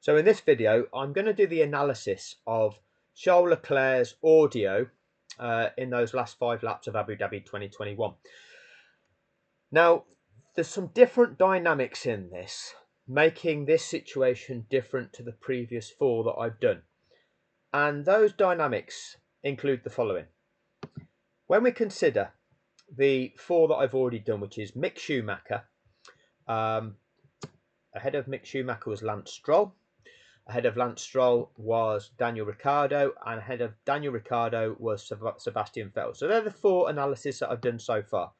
So in this video, I'm going to do the analysis of Charles Leclerc's audio in those last 5 laps of Abu Dhabi 2021. Now, there's some different dynamics in this, making this situation different to the previous 4 that I've done. And those dynamics include the following. When we consider the 4 that I've already done, which is Mick Schumacher, ahead of Mick Schumacher was Lance Stroll. Ahead of Lance Stroll was Daniel Ricciardo, and ahead of Daniel Ricciardo was Sebastian Vettel. So they're the 4 analyses that I've done so far.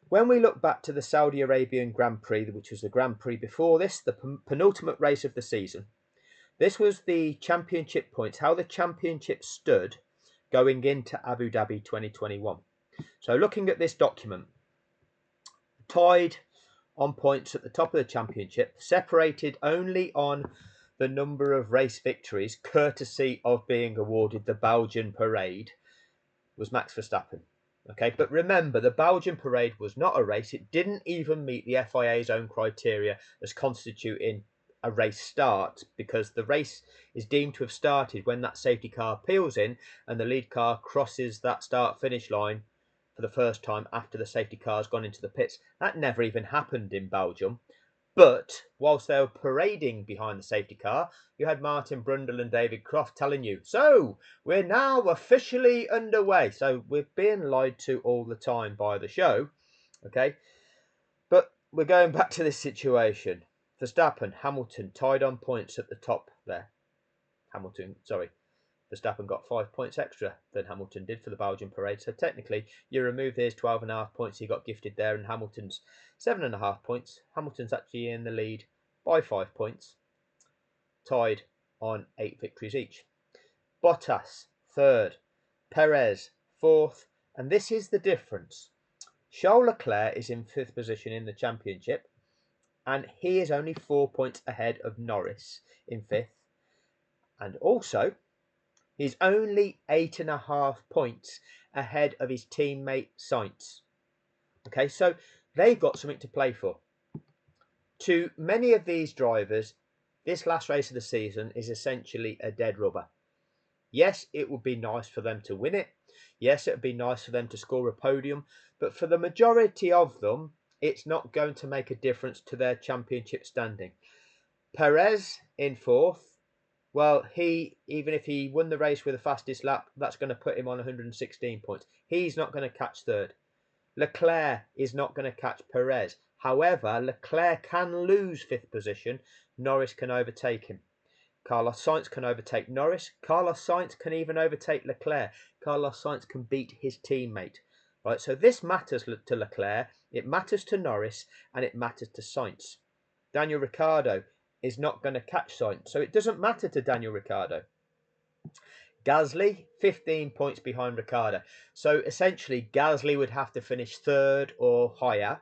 When we look back to the Saudi Arabian Grand Prix, which was the Grand Prix before this, the penultimate race of the season, this was the championship points, how the championship stood going into Abu Dhabi 2021. So looking at this document, tied on points at the top of the championship, separated only on the number of race victories, courtesy of being awarded the Belgian parade, was Max Verstappen. Okay, but remember, the Belgian parade was not a race. It didn't even meet the FIA's own criteria as constituting a race start, because the race is deemed to have started when that safety car peels in and the lead car crosses that start-finish line for the first time after the safety car has gone into the pits. That never even happened in Belgium. But whilst they were parading behind the safety car, you had Martin Brundle and David Croft telling you, so we're now officially underway. So we're being lied to all the time by the show. Okay. But we're going back to this situation. Verstappen, Hamilton tied on points at the top there. Verstappen got 5 points extra than Hamilton did for the Belgian parade. So technically, you remove his 12.5 points he got gifted there, and Hamilton's 7.5 points. Hamilton's actually in the lead by 5 points, tied on 8 victories each. Bottas, 3rd. Perez, 4th. And this is the difference. Charles Leclerc is in 5th position in the championship, and he is only 4 points ahead of Norris in 5th. And also, he's only 8.5 points ahead of his teammate Sainz. Okay, so they've got something to play for. To many of these drivers, this last race of the season is essentially a dead rubber. Yes, it would be nice for them to win it. Yes, it would be nice for them to score a podium. But for the majority of them, it's not going to make a difference to their championship standing. Perez in 4th. Well, even if he won the race with the fastest lap, that's going to put him on 116 points. He's not going to catch 3rd. Leclerc is not going to catch Perez. However, Leclerc can lose 5th position. Norris can overtake him. Carlos Sainz can overtake Norris. Carlos Sainz can even overtake Leclerc. Carlos Sainz can beat his teammate. Right, so this matters to Leclerc, it matters to Norris, and it matters to Sainz. Daniel Ricciardo is not going to catch Sainz, so it doesn't matter to Daniel Ricciardo. Gasly, 15 points behind Ricciardo. So essentially, Gasly would have to finish 3rd or higher,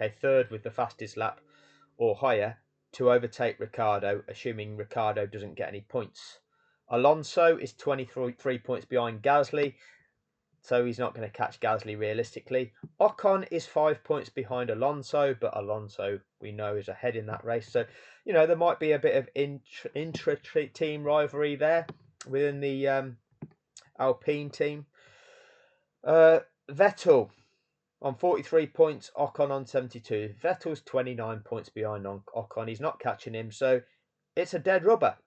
okay, 3rd with the fastest lap or higher, to overtake Ricciardo, assuming Ricciardo doesn't get any points. Alonso is 23 points behind Gasly, so he's not going to catch Gasly realistically. Ocon is 5 points behind Alonso, but Alonso, we know, is ahead in that race. So, you know, there might be a bit of intra-team rivalry there within the Alpine team. Vettel on 43 points, Ocon on 72. Vettel's 29 points behind on Ocon. He's not catching him, so it's a dead rubber.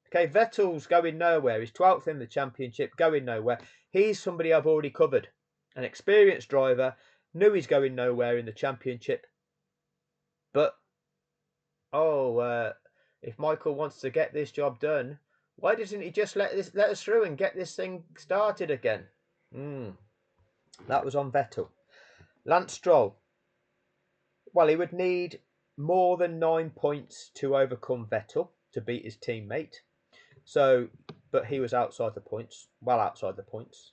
Okay, Vettel's going nowhere. He's 12th in the championship, going nowhere. He's somebody I've already covered. An experienced driver, knew he's going nowhere in the championship. But, if Michael wants to get this job done, why doesn't he just let us through and get this thing started again? That was on Vettel. Lance Stroll. Well, he would need more than 9 points to overcome Vettel to beat his teammate. So, but he was outside the points, well outside the points.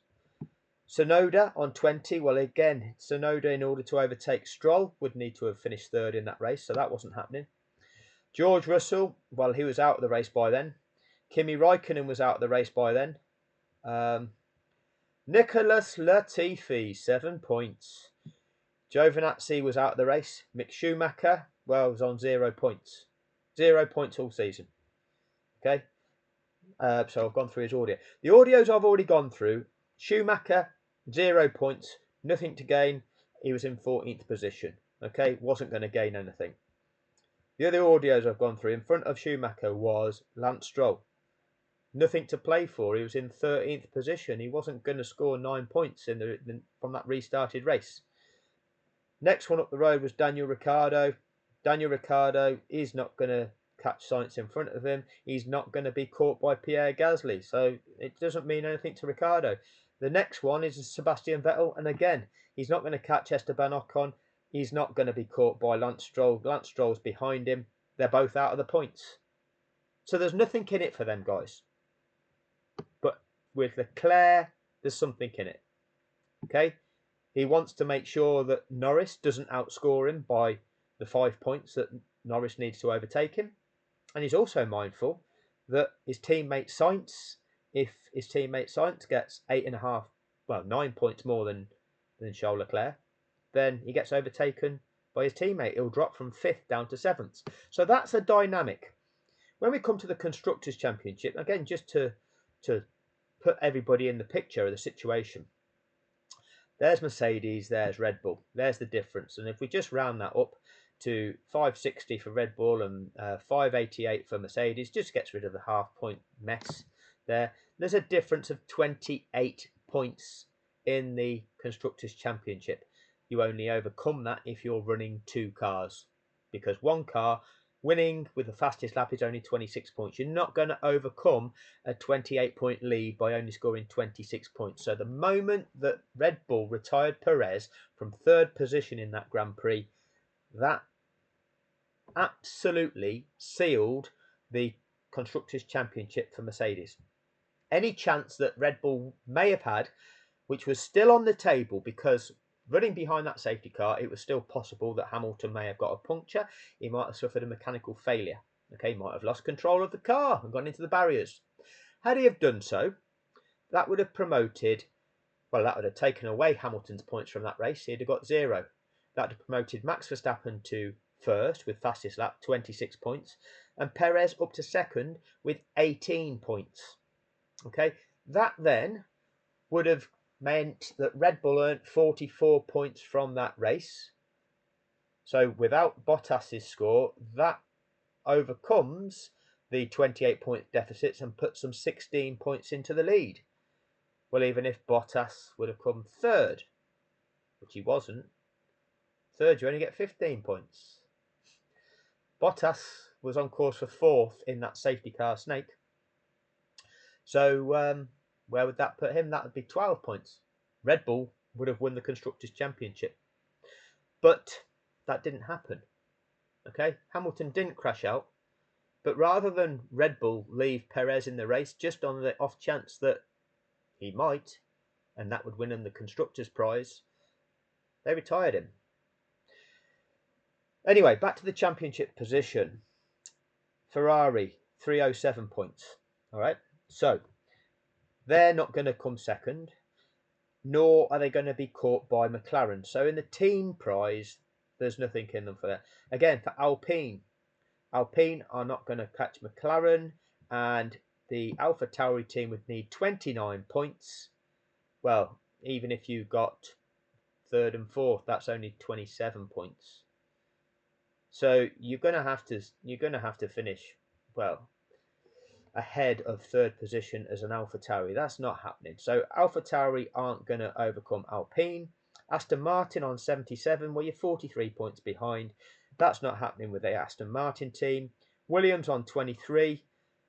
Tsunoda on 20. Well, again, Tsunoda, in order to overtake Stroll, would need to have finished 3rd in that race, so that wasn't happening. George Russell, well, he was out of the race by then. Kimi Raikkonen was out of the race by then. Nicholas Latifi, 7 points. Giovinazzi was out of the race. Mick Schumacher, well, was on 0 points. 0 points all season. Okay, so I've gone through his audio. The audios I've already gone through. Schumacher, 0 points, nothing to gain. He was in 14th position. Okay, wasn't going to gain anything. The other audios I've gone through, in front of Schumacher was Lance Stroll. Nothing to play for. He was in 13th position. He wasn't going to score 9 points from that restarted race. Next one up the road was Daniel Ricciardo. Daniel Ricciardo is not going to catch Sainz in front of him. He's not going to be caught by Pierre Gasly. So it doesn't mean anything to Ricciardo. The next one is Sebastian Vettel. And again, he's not going to catch Esteban Ocon. He's not going to be caught by Lance Stroll. Lance Stroll's behind him. They're both out of the points. So there's nothing in it for them guys. But with Leclerc, there's something in it. Okay? He wants to make sure that Norris doesn't outscore him by the 5 points that Norris needs to overtake him. And he's also mindful that his teammate Sainz, if his teammate Sainz gets 9 points more than Charles Leclerc, then he gets overtaken by his teammate. He'll drop from 5th down to 7th. So that's a dynamic. When we come to the Constructors' Championship, again, just to put everybody in the picture of the situation. There's Mercedes, there's Red Bull. There's the difference. And if we just round that up to 560 for Red Bull and 588 for Mercedes, just gets rid of the half-point mess there. There's a difference of 28 points in the Constructors' Championship. You only overcome that if you're running 2 cars, because 1 car winning with the fastest lap is only 26 points. You're not going to overcome a 28-point lead by only scoring 26 points. So the moment that Red Bull retired Perez from 3rd position in that Grand Prix, that absolutely sealed the Constructors' Championship for Mercedes. Any chance that Red Bull may have had, which was still on the table because running behind that safety car, it was still possible that Hamilton may have got a puncture. He might have suffered a mechanical failure. Okay, he might have lost control of the car and gone into the barriers. Had he have done so, that would have that would have taken away Hamilton's points from that race. He'd have got 0. That would have promoted Max Verstappen to 1st with fastest lap, 26 points, and Perez up to 2nd with 18 points. Okay, that then would have meant that Red Bull earned 44 points from that race. So without Bottas's score, that overcomes the 28-point deficits and puts them 16 points into the lead. Well, even if Bottas would have come 3rd, which he wasn't, 3rd you only get 15 points. Bottas was on course for 4th in that safety car snake. So where would that put him? That would be 12 points. Red Bull would have won the Constructors' Championship. But that didn't happen. Okay, Hamilton didn't crash out. But rather than Red Bull leave Perez in the race, just on the off chance that he might, and that would win him the Constructors' prize, they retired him. Anyway, back to the championship position. Ferrari, 307 points. All right, so they're not going to come 2nd, nor are they going to be caught by McLaren. So in the team prize, there's nothing in them for that. Again, for Alpine are not going to catch McLaren, and the AlphaTauri team would need 29 points. Well, even if you got 3rd and 4th, that's only 27 points. So you're going to have to finish ahead of 3rd position as an AlphaTauri. That's not happening. So AlphaTauri aren't going to overcome Alpine. Aston Martin on 77, well, you're 43 points behind. That's not happening with the Aston Martin team. Williams on 23.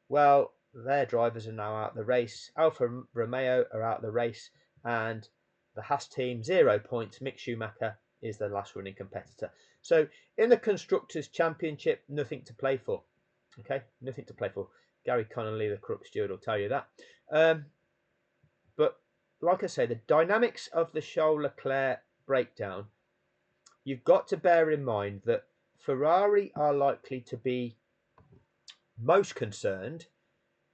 Well, their drivers are now out of the race. Alfa Romeo are out of the race. And the Haas team, 0 points. Mick Schumacher is the last running competitor. So in the Constructors' Championship, nothing to play for. Okay, nothing to play for. Gary Connolly, the Crook Steward, will tell you that. But like I say, the dynamics of the Charles Leclerc breakdown, you've got to bear in mind that Ferrari are likely to be most concerned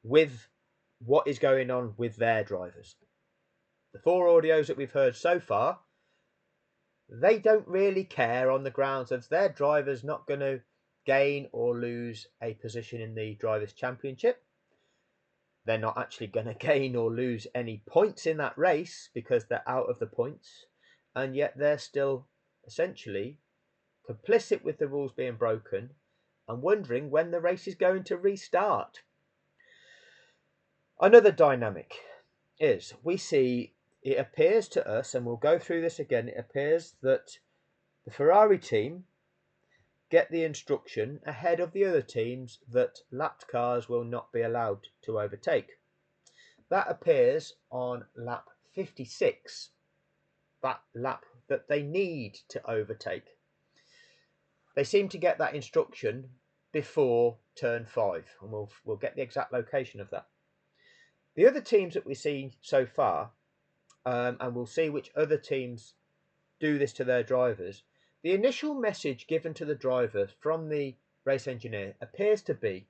with what is going on with their drivers. The 4 audios that we've heard so far, they don't really care on the grounds of their drivers not going to gain or lose a position in the Drivers' Championship. they're not actually going to gain or lose any points in that race because they're out of the points, and yet they're still essentially complicit with the rules being broken and wondering when the race is going to restart. Another dynamic is we see, it appears to us, and we'll go through this again, it appears that the Ferrari team get the instruction ahead of the other teams that lapped cars will not be allowed to overtake. That appears on lap 56, that lap that they need to overtake. They seem to get that instruction before turn 5, and we'll get the exact location of that. The other teams that we see so far, and we'll see which other teams do this to their drivers, the initial message given to the driver from the race engineer appears to be,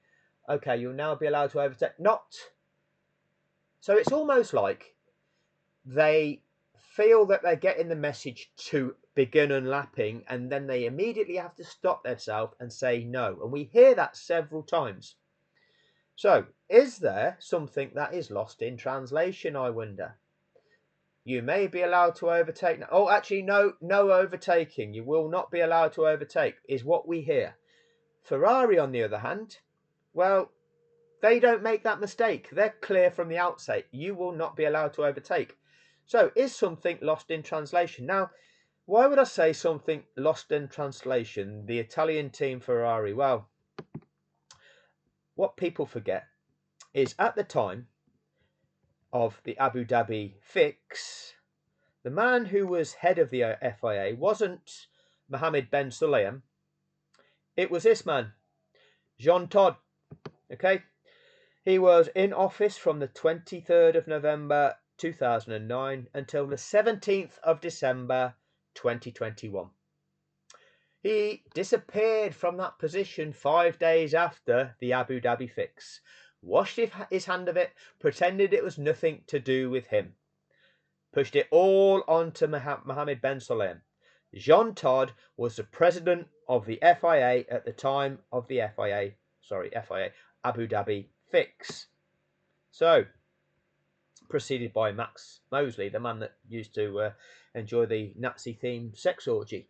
okay, you'll now be allowed to overtake. Not. So it's almost like they feel that they're getting the message to begin unlapping, and then they immediately have to stop themselves and say no. And we hear that several times. So is there something that is lost in translation, I wonder? You may be allowed to overtake. Oh, actually, no overtaking. You will not be allowed to overtake, is what we hear. Ferrari, on the other hand, well, they don't make that mistake. They're clear from the outset. You will not be allowed to overtake. So, is something lost in translation? Now, why would I say something lost in translation? The Italian team Ferrari. Well, what people forget is at the time of the Abu Dhabi fix, the man who was head of the FIA wasn't Mohammed Ben Sulayem. It was this man, Jean Todt. Okay, he was in office from the 23rd of November 2009 until the 17th of December 2021. He disappeared from that position 5 days after the Abu Dhabi fix, washed his hand of it, pretended it was nothing to do with him. Pushed it all onto Mohammed Ben Sulayem. Jean Todt was the president of the FIA at the time of the FIA Abu Dhabi fix. So, preceded by Max Mosley, the man that used to enjoy the Nazi-themed sex orgy.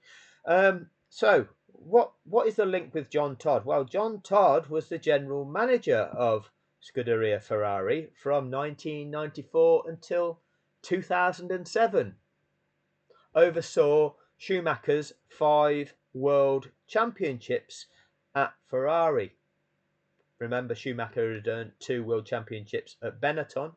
So, what is the link with Jean Todt? Well, Jean Todt was the general manager of Scuderia Ferrari from 1994 until 2007. Oversaw Schumacher's 5 world championships at Ferrari. Remember, Schumacher had earned 2 world championships at Benetton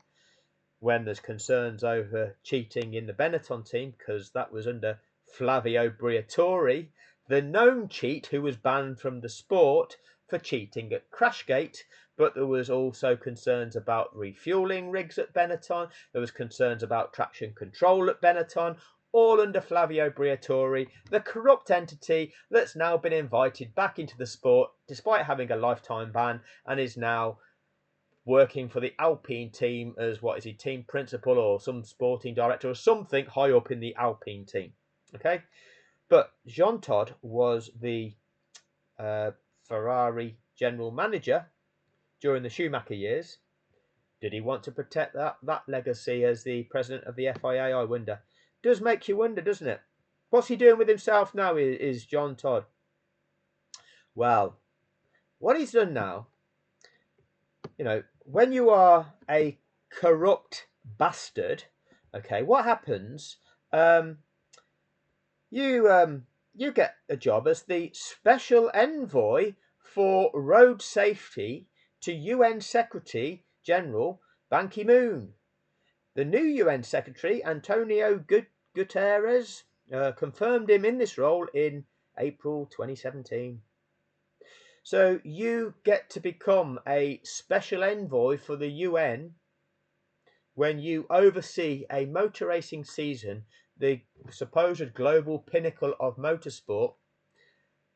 when there's concerns over cheating in the Benetton team, because that was under Flavio Briatore, the known cheat who was banned from the sport for cheating at Crashgate. But there was also concerns about refueling rigs at Benetton. There was concerns about traction control at Benetton, all under Flavio Briatore, the corrupt entity that's now been invited back into the sport despite having a lifetime ban, and is now working for the Alpine team as, team principal or some sporting director or something high up in the Alpine team. Okay, but Jean Todt was the Ferrari general manager during the Schumacher years. Did he want to protect that legacy as the president of the FIA? I wonder. Does make you wonder, doesn't it? What's he doing with himself now is Jean Todt? Well, what he's done now, when you are a corrupt bastard, okay, what happens? You get a job as the special envoy for road safety to UN Secretary General Ban Ki-moon. The new UN Secretary, Antonio Guterres, confirmed him in this role in April 2017. So you get to become a special envoy for the UN when you oversee a motor racing season, the supposed global pinnacle of motorsport,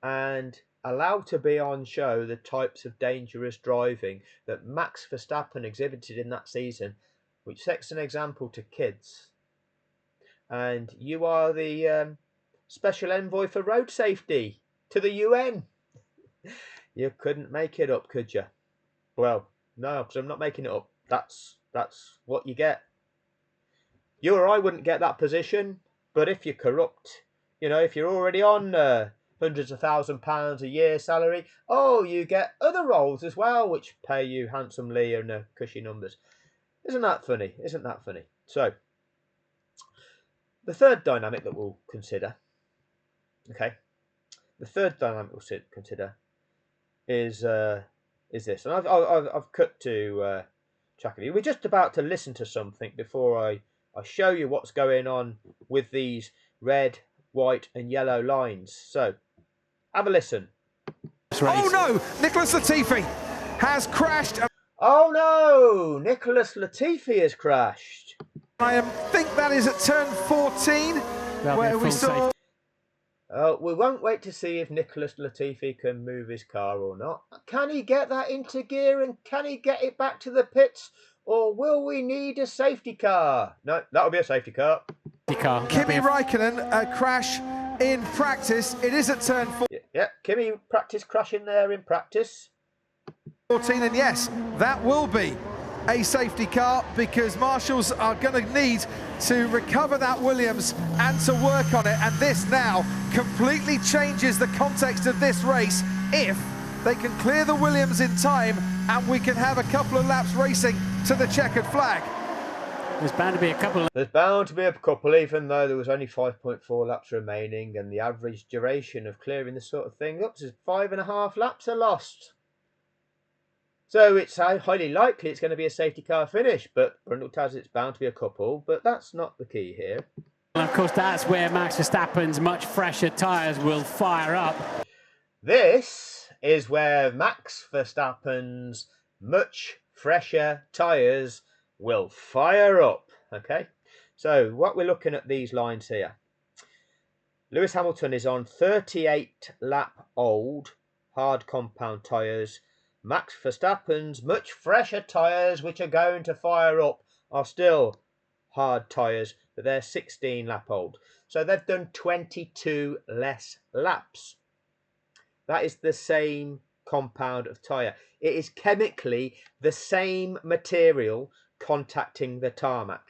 and allow to be on show the types of dangerous driving that Max Verstappen exhibited in that season, which sets an example to kids. And you are the special envoy for road safety to the UN. You couldn't make it up, could you? Well, no, because I'm not making it up. That's what you get. You or I wouldn't get that position, but if you're corrupt, you know, if you're already on hundreds of £1,000s a year salary, oh, you get other roles as well, which pay you handsomely and cushy numbers. Isn't that funny? Isn't that funny? So, the third dynamic that we'll consider, okay, the third dynamic we'll consider is this, and I've cut to track of you. We're just about to listen to something before I show you what's going on with these red, white, and yellow lines. So, have a listen. Oh no! Nicholas Latifi has crashed. Oh no! Nicholas Latifi has crashed. I think that is at turn 14, where we saw. We won't wait to see if Nicholas Latifi can move his car or not. Can he get that into gear and can he get it back to the pits? Or will we need a safety car? No, that'll be a safety car. Kimi Raikkonen, a crash in practice. It is at turn 4. Yeah, Kimi practice crashing there in practice. 14, and yes, that will be a safety car because marshals are going to need to recover that Williams and to work on it, and this now completely changes the context of this race if they can clear the Williams in time and we can have a couple of laps racing to the checkered flag. There's bound to be a couple. There's bound to be a couple, even though there was only 5.4 laps remaining and the average duration of clearing this sort of thing up to 5.5 laps are lost. So it's highly likely it's going to be a safety car finish, but Brundle tells it's bound to be a couple, but that's not the key here. Well, of course, that's where Max Verstappen's much fresher tyres will fire up. This is where Max Verstappen's much fresher tyres will fire up, okay? So what we're looking at these lines here. Lewis Hamilton is on 38 lap old hard compound tyres. Max Verstappen's much fresher tyres, which are going to fire up, are still hard tyres, but they're 16 lap old. So they've done 22 less laps. That is the same compound of tyre. It is chemically the same material contacting the tarmac.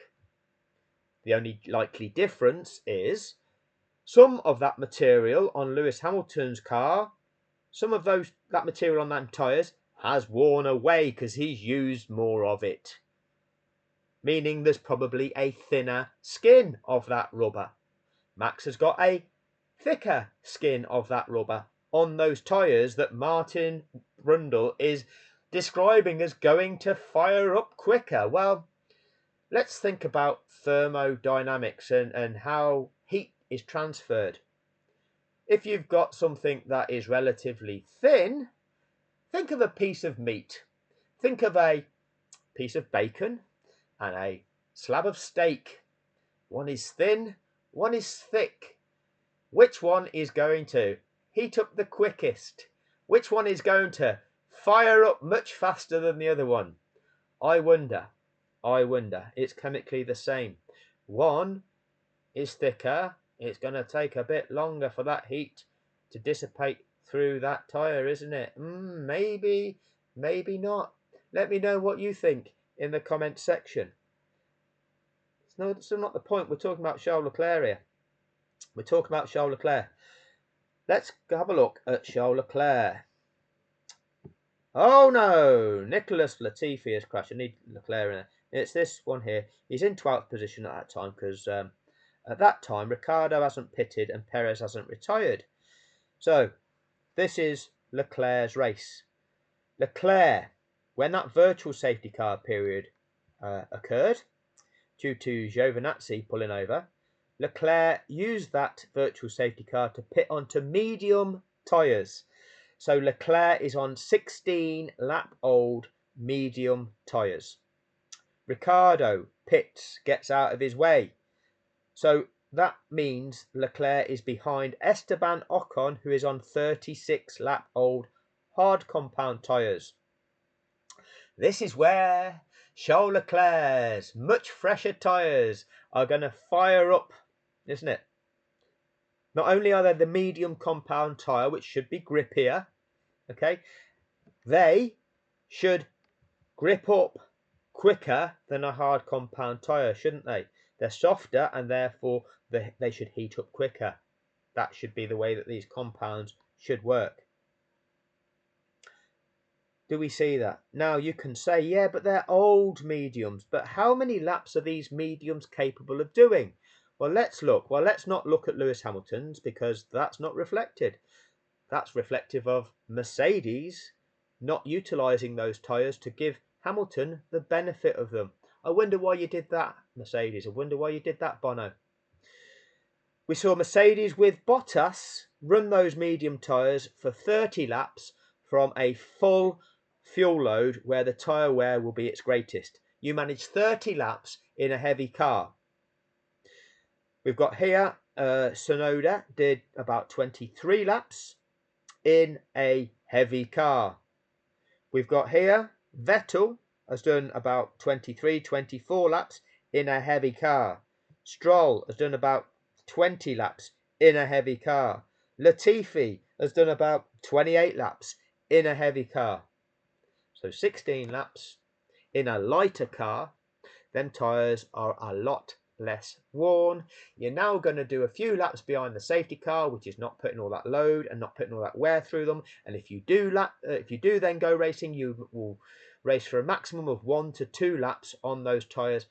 The only likely difference is some of that material on Lewis Hamilton's car, some of that material on that tyres has worn away because he's used more of it. Meaning there's probably a thinner skin of that rubber. Max has got a thicker skin of that rubber on those tyres that Martin Brundle is describing as going to fire up quicker. Well, let's think about thermodynamics and how heat is transferred. If you've got something that is relatively thin, think of a piece of meat. Think of a piece of bacon and a slab of steak. One is thin, one is thick. Which one is going to heat up the quickest? Which one is going to fire up much faster than the other one? I wonder. It's chemically the same. One is thicker. It's going to take a bit longer for that heat to dissipate through that tyre, isn't it? Maybe, maybe not. Let me know what you think in the comment section. It's still not the point. We're talking about Charles Leclerc here. We're talking about Charles Leclerc. Let's have a look at Charles Leclerc. Oh no! Nicholas Latifi has crashed. I need Leclerc in there. It's this one here. He's in 12th position at that time because at that time Ricciardo hasn't pitted and Perez hasn't retired. So this is Leclerc's race. Leclerc, when that virtual safety car period occurred, due to Giovinazzi pulling over, Leclerc used that virtual safety car to pit onto medium tyres. So Leclerc is on 16 lap old medium tyres. Ricciardo pits, gets out of his way. So that means Leclerc is behind Esteban Ocon, who is on 36 lap old hard compound tyres. This is where Charles Leclerc's much fresher tyres are going to fire up, isn't it? Not only are they the medium compound tyre, which should be grippier, okay, they should grip up quicker than a hard compound tyre, shouldn't they? They're softer and therefore they should heat up quicker. That should be the way that these compounds should work. Do we see that? Now you can say, yeah, but they're old mediums. But how many laps are these mediums capable of doing? Well, let's look. Well, let's not look at Lewis Hamilton's because that's not reflected. That's reflective of Mercedes not utilising those tyres to give Hamilton the benefit of them. I wonder why you did that, Mercedes. I wonder why you did that, Bono. We saw Mercedes with Bottas run those medium tyres for 30 laps from a full fuel load where the tyre wear will be its greatest. You manage 30 laps in a heavy car. We've got here, Tsunoda did about 23 laps in a heavy car. We've got here, Vettel has done about 23, 24 laps in a heavy car. Stroll has done about 20 laps in a heavy car. Latifi has done about 28 laps in a heavy car. So 16 laps in a lighter car. Them tyres are a lot less worn. You're now going to do a few laps behind the safety car, which is not putting all that load and not putting all that wear through them. And if you do then go racing, you will race for a maximum of 1 to 2 laps on those tyres.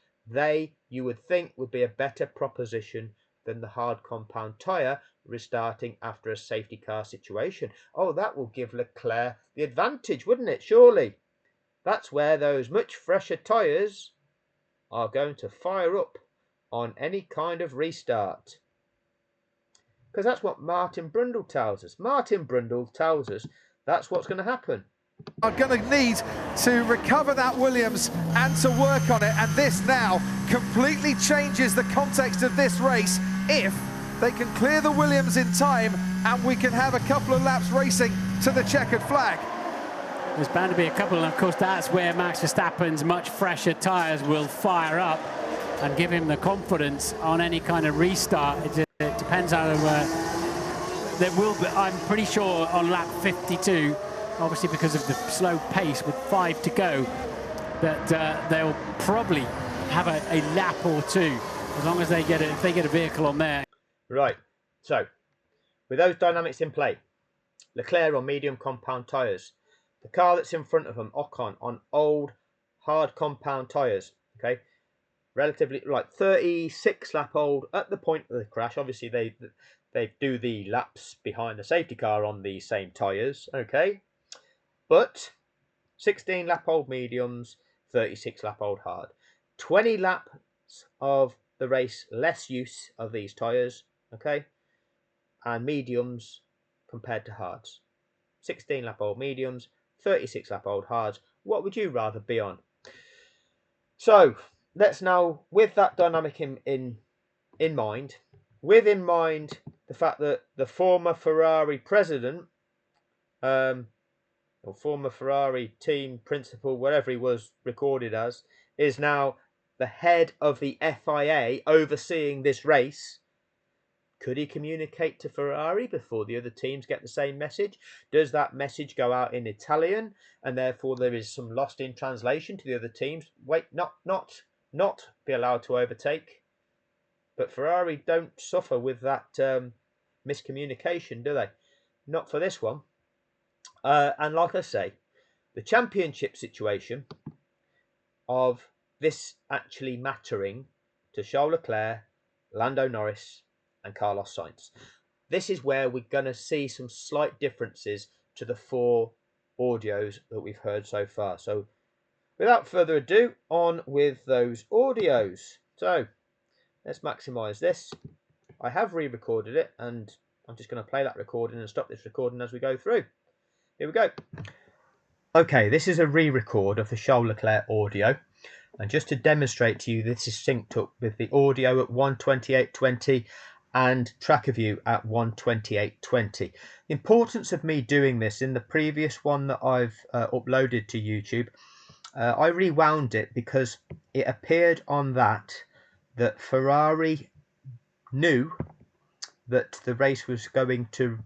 You would think, would be a better proposition than the hard compound tyre restarting after a safety car situation. Oh, that will give Leclerc the advantage, wouldn't it? Surely. That's where those much fresher tyres are going to fire up on any kind of restart. Because that's what Martin Brundle tells us. Martin Brundle tells us that's what's going to happen. Are going to need to recover that Williams and to work on it, and this now completely changes the context of this race if they can clear the Williams in time and we can have a couple of laps racing to the checkered flag. There's bound to be a couple, and of course that's where Max Verstappen's much fresher tyres will fire up and give him the confidence on any kind of restart. It depends how there will be. I'm pretty sure on lap 52, obviously because of the slow pace with 5 to go, that they'll probably have a lap or two as long as they get it. If they get a vehicle on there. Right. So with those dynamics in play, Leclerc on medium compound tyres. The car that's in front of them, Ocon, on old hard compound tyres. Okay, relatively like 36 lap old at the point of the crash. Obviously, they do the laps behind the safety car on the same tyres. Okay, but 16 lap old mediums, 36 lap old hard. 20 laps of the race less use of these tyres. Okay, and mediums compared to hards. 16 lap old mediums, 36 lap old hards. What would you rather be on? So let's now, with that dynamic in mind, the fact that the former Ferrari president, or former Ferrari team principal, whatever he was recorded as, is now the head of the FIA overseeing this race. Could he communicate to Ferrari before the other teams get the same message? Does that message go out in Italian and therefore there is some lost in translation to the other teams? Wait, not be allowed to overtake. But Ferrari don't suffer with that miscommunication, do they? Not for this one. And like I say, the championship situation of this actually mattering to Charles Leclerc, Lando Norris, and Carlos Sainz. This is where we're going to see some slight differences to the 4 audios that we've heard so far. So without further ado, on with those audios. So let's maximize this. I have re-recorded it and I'm just going to play that recording and stop this recording as we go through. Here we go. Okay, this is a re-record of the Charles Leclerc audio. And just to demonstrate to you, this is synced up with the audio at 1:28:20 and tracker view at 1:28:20. The importance of me doing this, in the previous one that I've uploaded to YouTube, I rewound it because it appeared on that Ferrari knew that the race was going to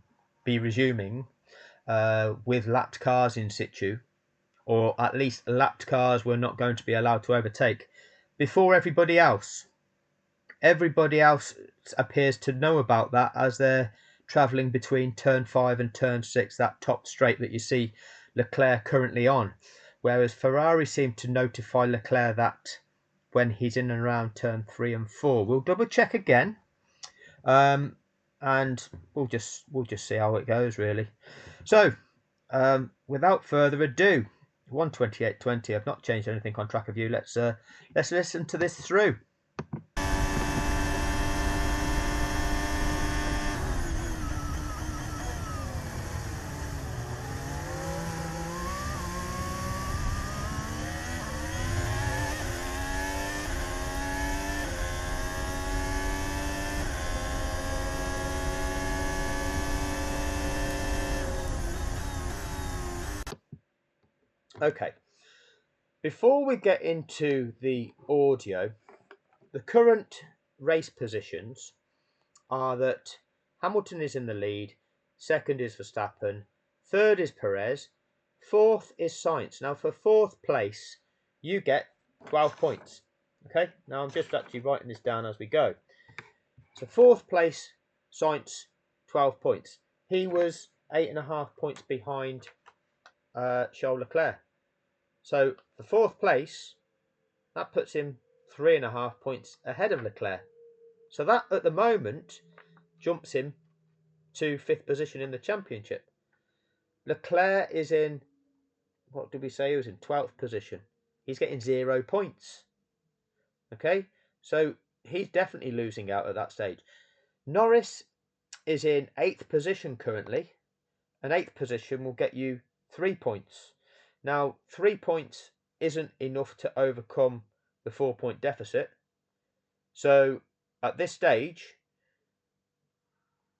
be resuming with lapped cars in situ, or at least lapped cars were not going to be allowed to overtake before everybody else. Everybody else appears to know about that as they're travelling between turn 5 and turn 6, that top straight that you see Leclerc currently on. Whereas Ferrari seem to notify Leclerc that when he's in and around turn 3 and 4. We'll double check again. And we'll just see how it goes, really. So, without further ado, 1:28:20. I've not changed anything on track of you. Let's listen to this through. Okay, before we get into the audio, the current race positions are that Hamilton is in the lead, second is Verstappen, third is Perez, fourth is Sainz. Now for fourth place, you get 12 points. Okay, now I'm just actually writing this down as we go. So fourth place, Sainz, 12 points. He was 8.5 points behind Charles Leclerc. So the fourth place, that puts him 3.5 points ahead of Leclerc. So that at the moment jumps him to 5th position in the championship. Leclerc is in, what did we say? He was in 12th position. He's getting 0 points. Okay, so he's definitely losing out at that stage. Norris is in 8th position currently. An 8th position will get you 3 points. Now, 3 points isn't enough to overcome the 4-point deficit. So, at this stage,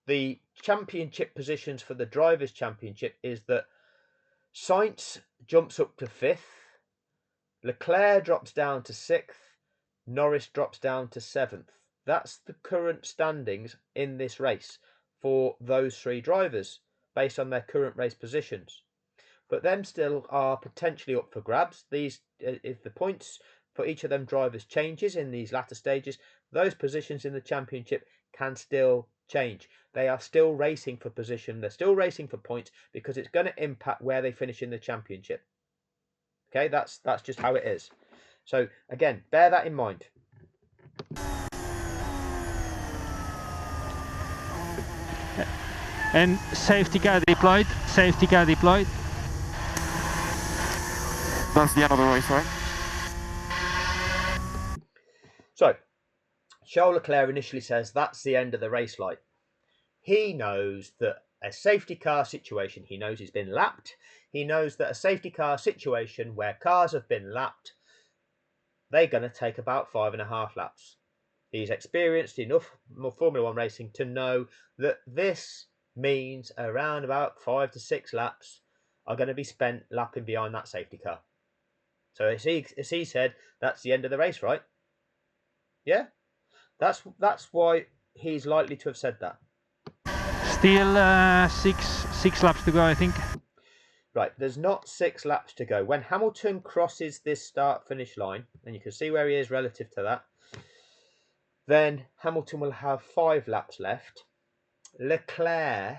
the championship positions for the Drivers' Championship is that Sainz jumps up to 5th, Leclerc drops down to 6th, Norris drops down to 7th. That's the current standings in this race for those 3 drivers, based on their current race positions. But them still are potentially up for grabs. These, if the points for each of them drivers changes in these latter stages, those positions in the championship can still change. They are still racing for position. They're still racing for points because it's going to impact where they finish in the championship. Okay, that's just how it is. So again, bear that in mind. And safety car deployed. Safety car deployed. That's the end of the race, right? So, Charles Leclerc initially says that's the end of the race light. He knows that a safety car situation, he knows he's been lapped. He knows that a safety car situation where cars have been lapped, they're going to take about 5.5 laps. He's experienced enough Formula One racing to know that this means around about 5 to 6 laps are going to be spent lapping behind that safety car. So as he said, that's the end of the race, right? Yeah, that's why he's likely to have said that. Still six laps to go, I think. Right, there's not 6 laps to go. When Hamilton crosses this start-finish line, and you can see where he is relative to that, then Hamilton will have 5 laps left. Leclerc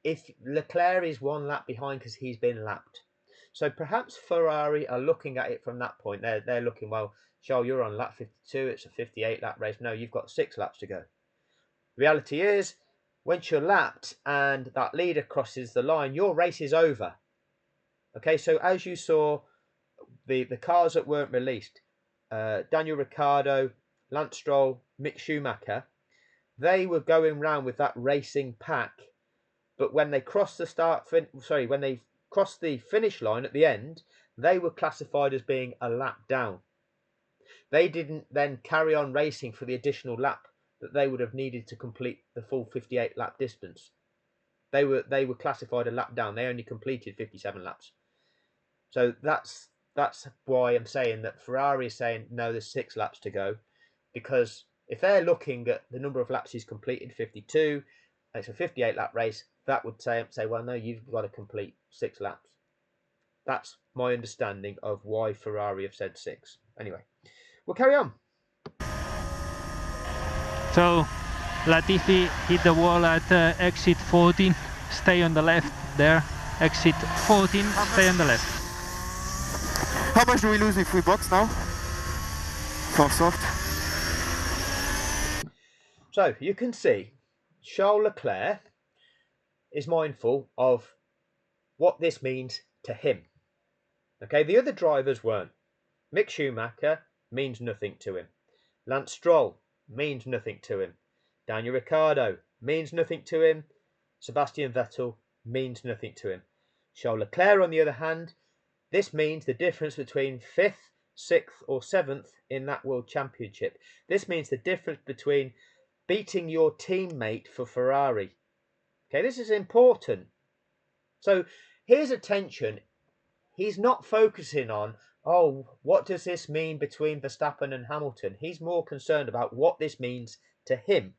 is 1 lap behind because he's been lapped. So perhaps Ferrari are looking at it from that point. They're looking, well, Charles, you're on lap 52. It's a 58 lap race. No, you've got 6 laps to go. Reality is, once you're lapped and that leader crosses the line, your race is over. Okay, so as you saw, the cars that weren't released, Daniel Ricciardo, Lance Stroll, Mick Schumacher, they were going round with that racing pack. But when they crossed the finish line at the end, they were classified as being a lap down. They didn't then carry on racing for the additional lap that they would have needed to complete the full 58 lap distance. They were classified a lap down. They only completed 57 laps. So that's why I'm saying that Ferrari is saying no, there's 6 laps to go, because if they're looking at the number of laps he's completed, 52, it's a 58 lap race, that would say, well, no, you've got to complete 6 laps. That's my understanding of why Ferrari have said 6. Anyway, we'll carry on. So Latifi hit the wall at exit 14, stay on the left there. Exit 14, stay on the left. How much do we lose if we box now? For soft. So you can see Charles Leclerc is mindful of what this means to him. Okay, the other drivers weren't. Mick Schumacher means nothing to him. Lance Stroll means nothing to him. Daniel Ricciardo means nothing to him. Sebastian Vettel means nothing to him. Charles Leclerc, on the other hand, this means the difference between 5th, 6th or 7th in that World Championship. This means the difference between beating your teammate for Ferrari. Okay, this is important. So his attention, he's not focusing on, oh, what does this mean between Verstappen and Hamilton? He's more concerned about what this means to him.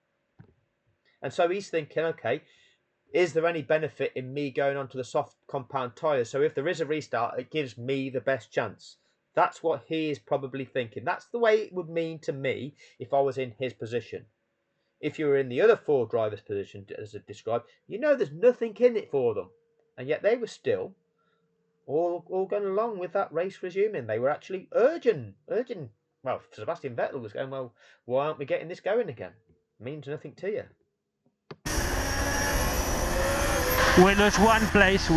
And so he's thinking, okay, is there any benefit in me going onto the soft compound tyres? So if there is a restart, it gives me the best chance. That's what he is probably thinking. That's the way it would mean to me if I was in his position. If you were in the other 4 drivers' position, as I described, you know there's nothing in it for them. And yet they were still all going along with that race resuming. They were actually urging. Well, Sebastian Vettel was going, well, why aren't we getting this going again? It means nothing to you. We lose one place.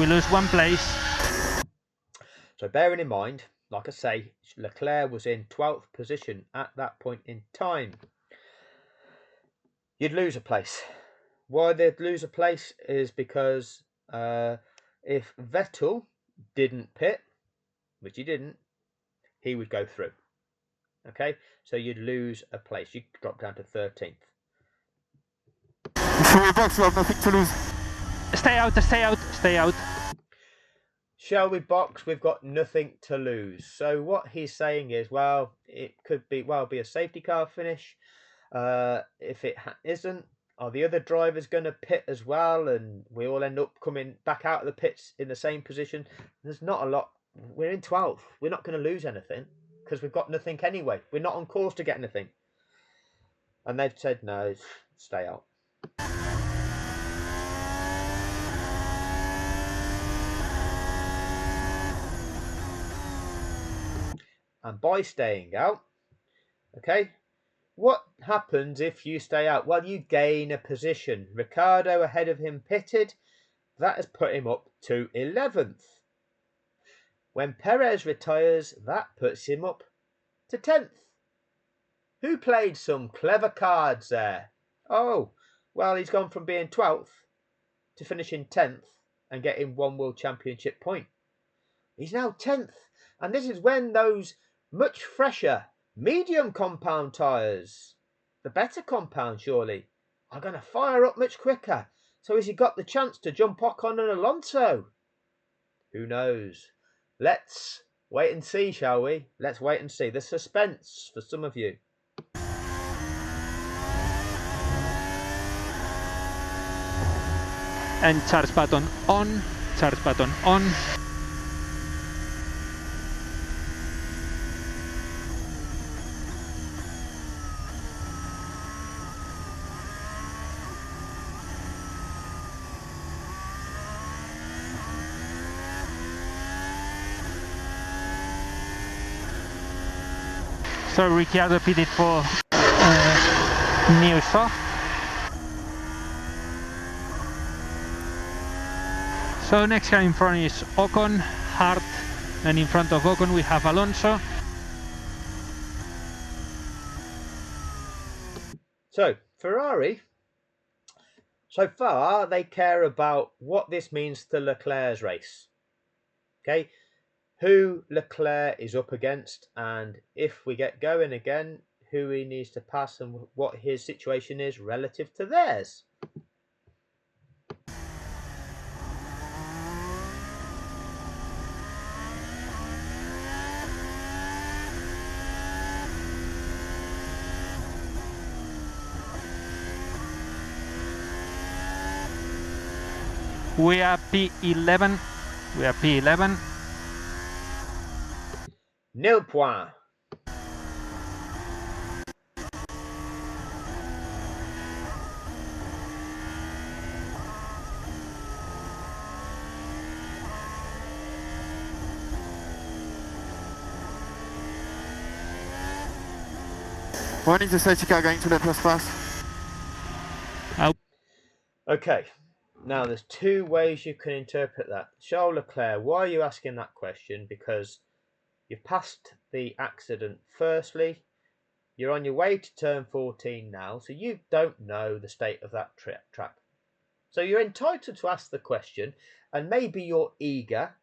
So bearing in mind, like I say, Leclerc was in 12th position at that point in time. You'd lose a place. Why they'd lose a place is because if Vettel didn't pit, which he didn't, he would go through. Okay, so you'd lose a place. You'd drop down to 13th. If we box, we have nothing to lose. Stay out. Shall we box? We've got nothing to lose. So what he's saying is, well, it could be a safety car finish. If it isn't, are the other drivers going to pit as well? And we all end up coming back out of the pits in the same position. There's not a lot. We're in 12th. We're not going to lose anything because we've got nothing anyway. We're not on course to get anything. And they've said, no, stay out. And by staying out, okay, what happens if you stay out? Well, you gain a position. Ricciardo ahead of him pitted. That has put him up to 11th. When Perez retires, that puts him up to 10th. Who played some clever cards there? Oh, well, he's gone from being 12th to finishing 10th and getting 1 World Championship point. He's now 10th. And this is when those much fresher medium compound tyres, the better compound surely, are going to fire up much quicker. So has he got the chance to jump Ocon and Alonso? Who knows? Let's wait and see, shall we? Let's wait and see. The suspense for some of you. And charge button on. So Ricciardo pitted for new soft. So next car in front is Ocon, hard, and in front of Ocon we have Alonso. So Ferrari, so far they care about what this means to Leclerc's race. Okay, who Leclerc is up against, and if we get going again, who he needs to pass and what his situation is relative to theirs. We are P11. Nil point. When is the safety car going to let us pass? Okay, now there's two ways you can interpret that. Charles Leclerc, why are you asking that question? Because you've passed the accident firstly, you're on your way to turn 14 now, so you don't know the state of that track. So you're entitled to ask the question, and maybe you're eager,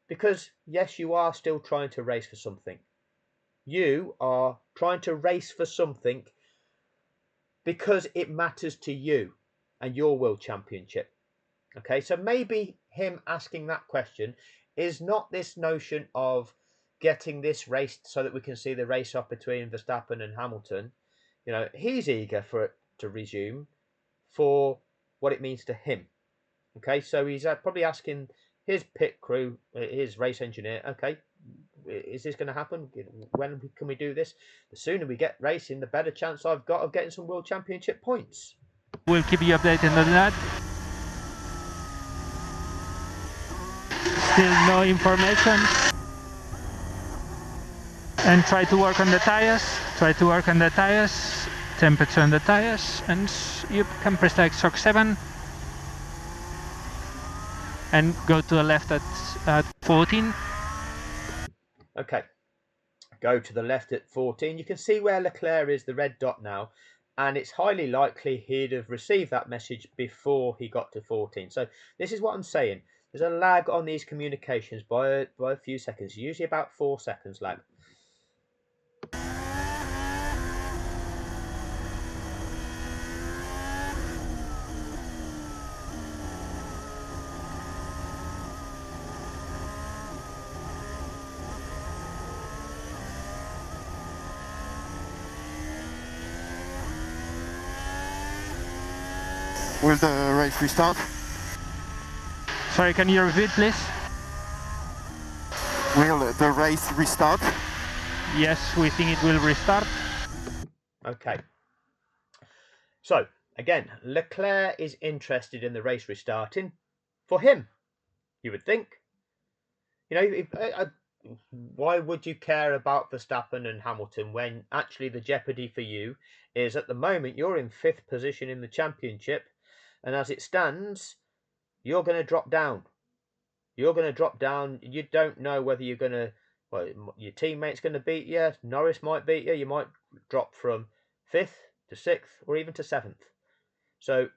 because yes, you are still trying to race for something. You are trying to race for something because it matters to you and your world championship. Okay, so maybe him asking that question is not this notion of getting this race so that we can see the race off between Verstappen and Hamilton. You know, he's eager for it to resume for what it means to him. Okay, so he's probably asking his pit crew, his race engineer, okay, is this going to happen? When can we do this? The sooner we get racing, the better chance I've got of getting some world championship points. We'll keep you updated on that. Still no information. And try to work on the tires. Temperature on the tires. And you can press like shock 7. And go to the left at 14. Okay, go to the left at 14. You can see where Leclerc is, the red dot now, and it's highly likely he'd have received that message before he got to 14. So this is what I'm saying. There's a lag on these communications by a few seconds, usually about 4 seconds lag. Will the race restart? Sorry, can you repeat, please? Will the race restart? Yes, we think it will restart. Okay. So, again, Leclerc is interested in the race restarting for him, you would think. You know, why would you care about Verstappen and Hamilton when actually the jeopardy for you is at the moment you're in 5th position in the championship, and as it stands, you're going to drop down. You don't know whether you're going to, well, your teammate's going to beat you. Norris might beat you. You might drop from 5th to 6th or even to 7th. So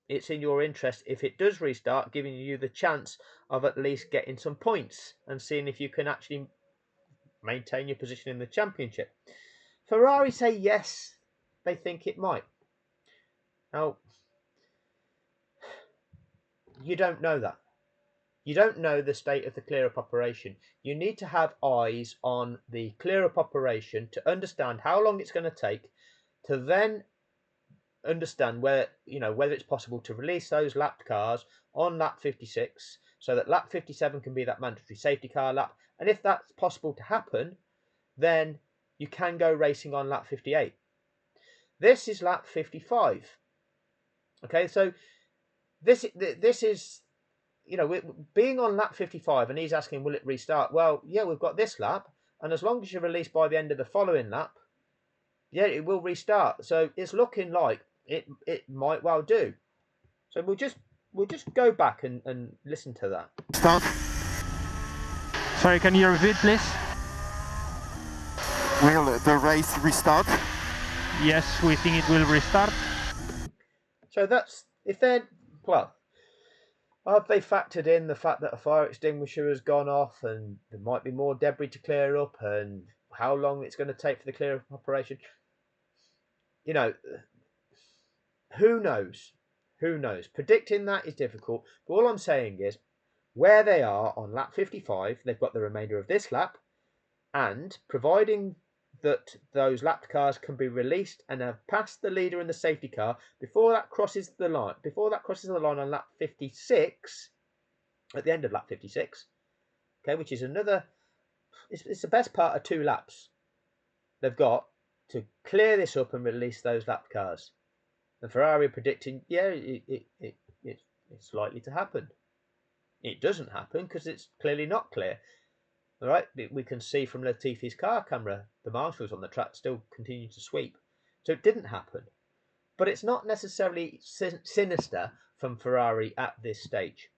it's in your interest, if it does restart, giving you the chance of at least getting some points and seeing if you can actually maintain your position in the championship. Ferrari say yes, they think it might. Now, you don't know that. You don't know the state of the clear-up operation. You need to have eyes on the clear-up operation to understand how long it's going to take, to then understand whether it's possible to release those lapped cars on lap 56 so that lap 57 can be that mandatory safety car lap. And if that's possible to happen, then you can go racing on lap 58. This is lap 55. Okay, so this is, being on lap 55, and he's asking, will it restart? Well, yeah, we've got this lap, and as long as you're released by the end of the following lap, yeah, it will restart. So it's looking like it might well do. So we'll just go back and listen to that. Start. Sorry, can you repeat, please? Will the race restart? Yes, we think it will restart. So that's, if they're, well, have they factored in the fact that a fire extinguisher has gone off and there might be more debris to clear up and how long it's going to take for the clear up operation? You know, who knows? Who knows? Predicting that is difficult. But all I'm saying is, where they are on lap 55, they've got the remainder of this lap, and providing that those lapped cars can be released and have passed the leader in the safety car before that crosses the line on lap 56, at the end of lap 56, okay, which is another it's the best part of 2 laps they've got to clear this up and release those lap cars. And Ferrari are predicting, yeah, it's likely to happen. It doesn't happen because it's clearly not clear. All right, we can see from Latifi's car camera the marshals on the track still continue to sweep. So it didn't happen. But it's not necessarily sinister from Ferrari at this stage.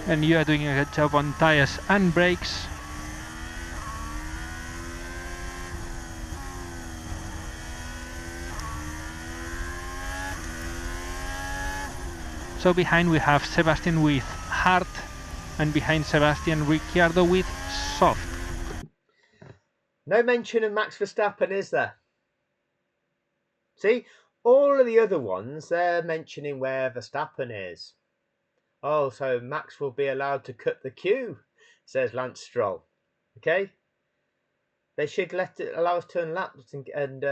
And you are doing a good job on tires and brakes. So behind we have Sebastian with hard, and behind Sebastian Ricciardo with soft. No mention of Max Verstappen, is there? See, all of the other ones, they're mentioning where Verstappen is. Oh, so Max will be allowed to cut the queue, says Lance Stroll. Okay? They should allow us to turn laps and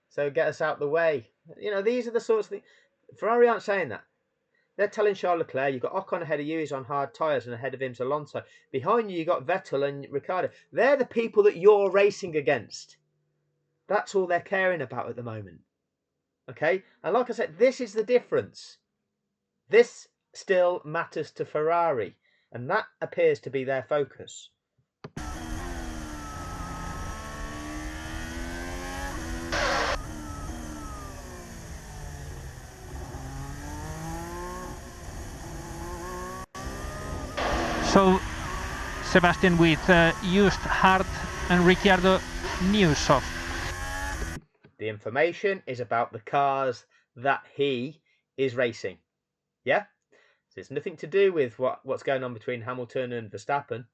so get us out the way. You know, these are the sorts of things. Ferrari aren't saying that. They're telling Charles Leclerc, you've got Ocon ahead of you, he's on hard tyres, and ahead of him's Alonso. Behind you, you've got Vettel and Ricciardo. They're the people that you're racing against. That's all they're caring about at the moment. Okay? And like I said, this is the difference. This still matters to Ferrari, and that appears to be their focus. So Sebastian with used hard and Ricciardo new soft. The information is about the cars that he is racing. Yeah? So it's nothing to do with what's going on between Hamilton and Verstappen.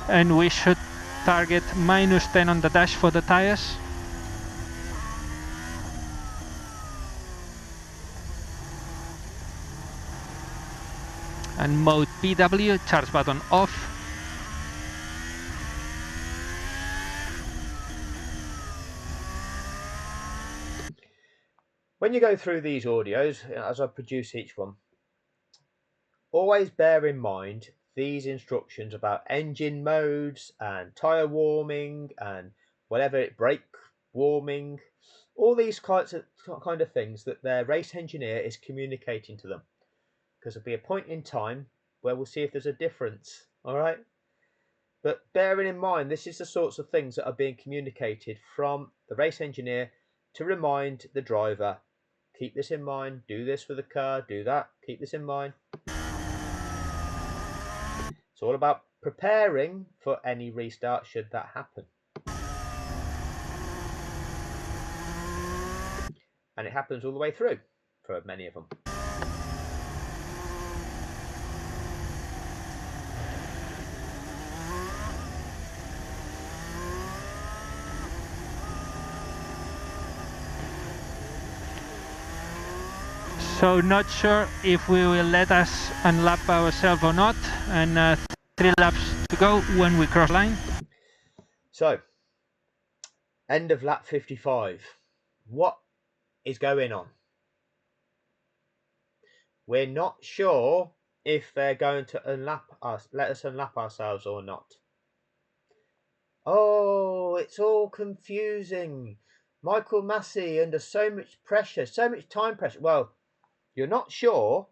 And we should target -10 on the dash for the tires. And mode PW, charge button off. When you go through these audios, as I produce each one, always bear in mind these instructions about engine modes and tyre warming and whatever, brake warming, all these kind of things that their race engineer is communicating to them. Because there'll be a point in time where we'll see if there's a difference, all right? But bearing in mind, this is the sorts of things that are being communicated from the race engineer to remind the driver, keep this in mind, do this for the car, do that, keep this in mind. It's all about preparing for any restart should that happen. And it happens all the way through for many of them. So not sure if we will let us unlap ourselves or not, and 3 laps to go when we cross line. So, end of lap 55. What is going on? We're not sure if they're going to let us unlap ourselves or not. Oh, it's all confusing. Michael Massey under so much pressure, so much time pressure. Well, you're not sure,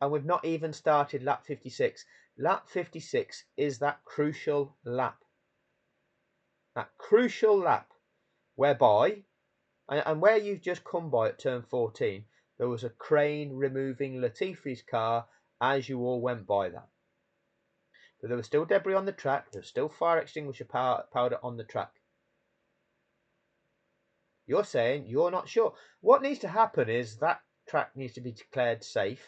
and we've not even started lap 56. Lap 56 is that crucial lap. That crucial lap whereby, and where you've just come by at turn 14, there was a crane removing Latifi's car as you all went by that. But there was still debris on the track. There was still fire extinguisher powder on the track. You're saying you're not sure. What needs to happen is that track needs to be declared safe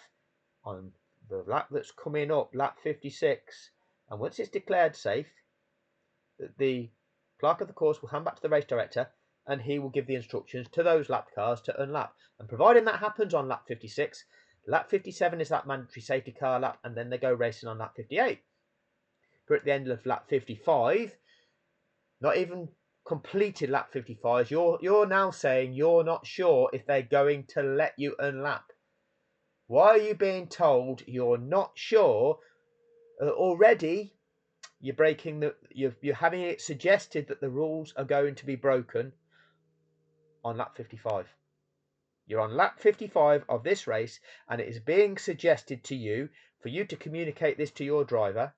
on the lap that's coming up, lap 56. And once it's declared safe, the clerk of the course will hand back to the race director, and he will give the instructions to those lap cars to unlap. And providing that happens on lap 56, lap 57 is that mandatory safety car lap, and then they go racing on lap 58. But at the end of lap 55, not even completed lap 55, you're now saying you're not sure if they're going to let you unlap. Why are you being told you're not sure? Already you're breaking you're having it suggested that the rules are going to be broken on lap 55. You're on lap 55 of this race, and it is being suggested to you for you to communicate this to your driver.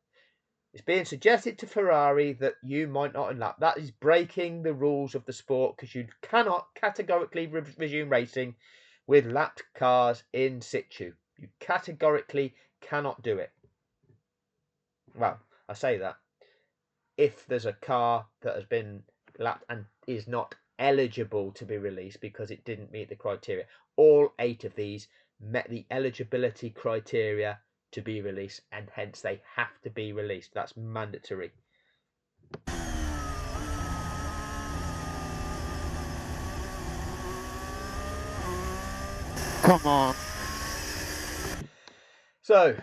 It's being suggested to Ferrari that you might not unlap. That is breaking the rules of the sport, because you cannot categorically resume racing with lapped cars in situ. You categorically cannot do it. Well, I say that. If there's a car that has been lapped and is not eligible to be released because it didn't meet the criteria. All 8 of these met the eligibility criteria to be released, and hence they have to be released. That's mandatory. Come on. So,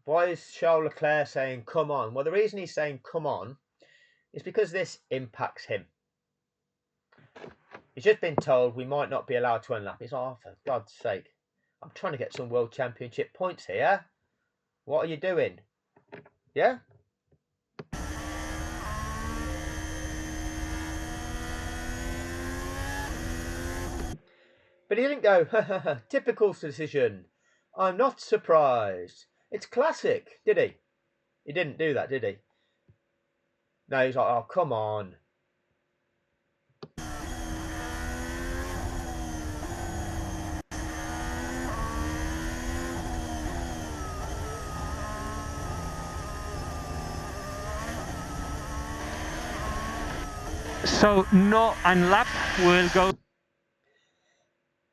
why is Charles Leclerc saying come on? Well, the reason he's saying come on is because this impacts him. He's just been told we might not be allowed to unlap. He's like, oh, for God's sake, I'm trying to get some World Championship points here. What are you doing? Yeah? But he didn't go, typical decision. I'm not surprised. It's classic, did he? He didn't do that, did he? No, he's like, oh, come on. So no unlap will go.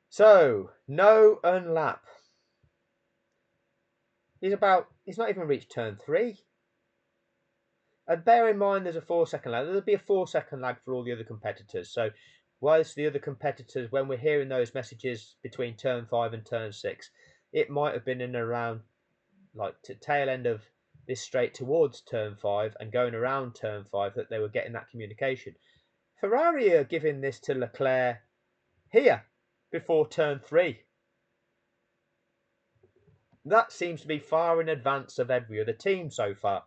So, no unlap. He's not even reached turn 3. And bear in mind there's a 4-second lag. There'll be a 4-second lag for all the other competitors. So, whilst the other competitors, when we're hearing those messages between turn 5 and turn 6, it might have been in around, like, to tail end of this straight towards turn 5 and going around turn 5 that they were getting that communication. Ferrari are giving this to Leclerc here before turn 3. That seems to be far in advance of every other team so far.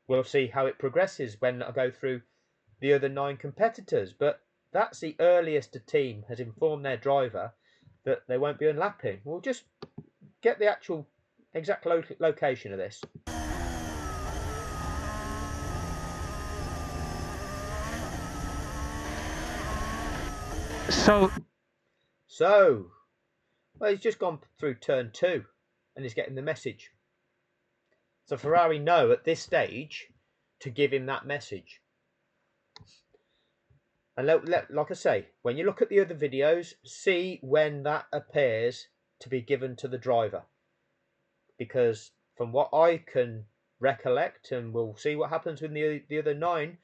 We'll see how it progresses when I go through the other 9 competitors, but that's the earliest a team has informed their driver that they won't be unlapping. We'll just get the actual exact location of this. So, well, he's just gone through turn 2 and he's getting the message. So Ferrari know at this stage to give him that message. And like I say, when you look at the other videos, see when that appears to be given to the driver. Because from what I can recollect, and we'll see what happens with the other 9,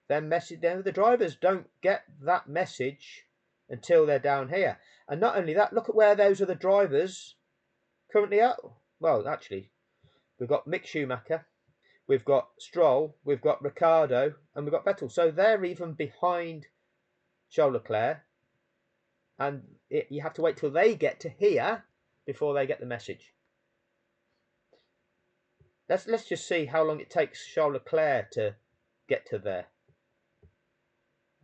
then the drivers don't get that message until they're down here. And not only that, look at where those other drivers currently are. Well, actually, we've got Mick Schumacher, we've got Stroll, we've got Ricciardo, and we've got Vettel. So they're even behind Charles Leclerc. And you have to wait till they get to here before they get the message. Let's just see how long it takes Charles Leclerc to get to there.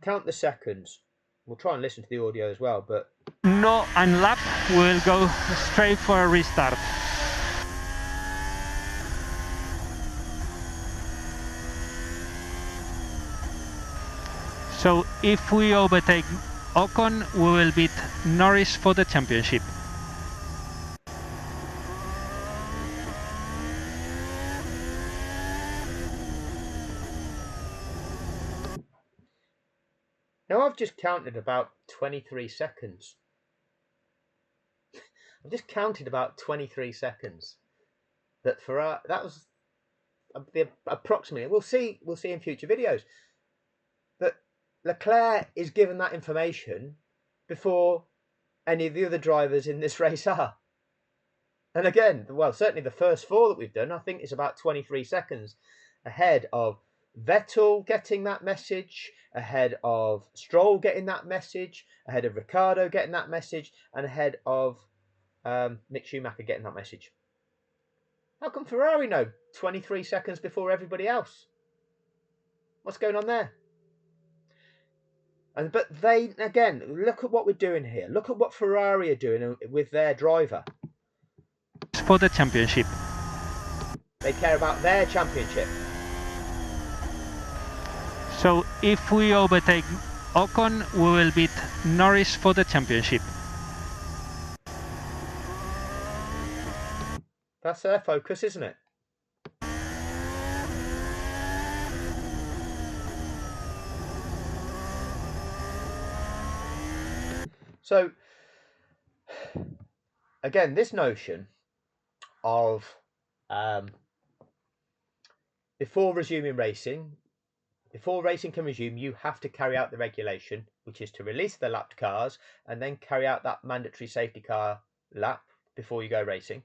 Count the seconds. We'll try and listen to the audio as well, but... No unlap will go straight for a restart. So if we overtake Ocon, we will beat Norris for the championship. Now I've just counted about 23 seconds. I've just counted about 23 seconds that Ferrari, that was the approximately, we'll see in future videos, that Leclerc is given that information before any of the other drivers in this race are. And again, well, certainly the first 4 that we've done, I think it's about 23 seconds ahead of Vettel getting that message, ahead of Stroll getting that message, ahead of Ricciardo getting that message, and ahead of Mick Schumacher getting that message. How come Ferrari know 23 seconds before everybody else? What's going on there? But they, again, look at what we're doing here. Look at what Ferrari are doing with their driver. For the championship. They care about their championship. So if we overtake Ocon, we will beat Norris for the championship. That's their focus, isn't it? So, again, this notion of before resuming racing, before racing can resume, you have to carry out the regulation, which is to release the lapped cars and then carry out that mandatory safety car lap before you go racing.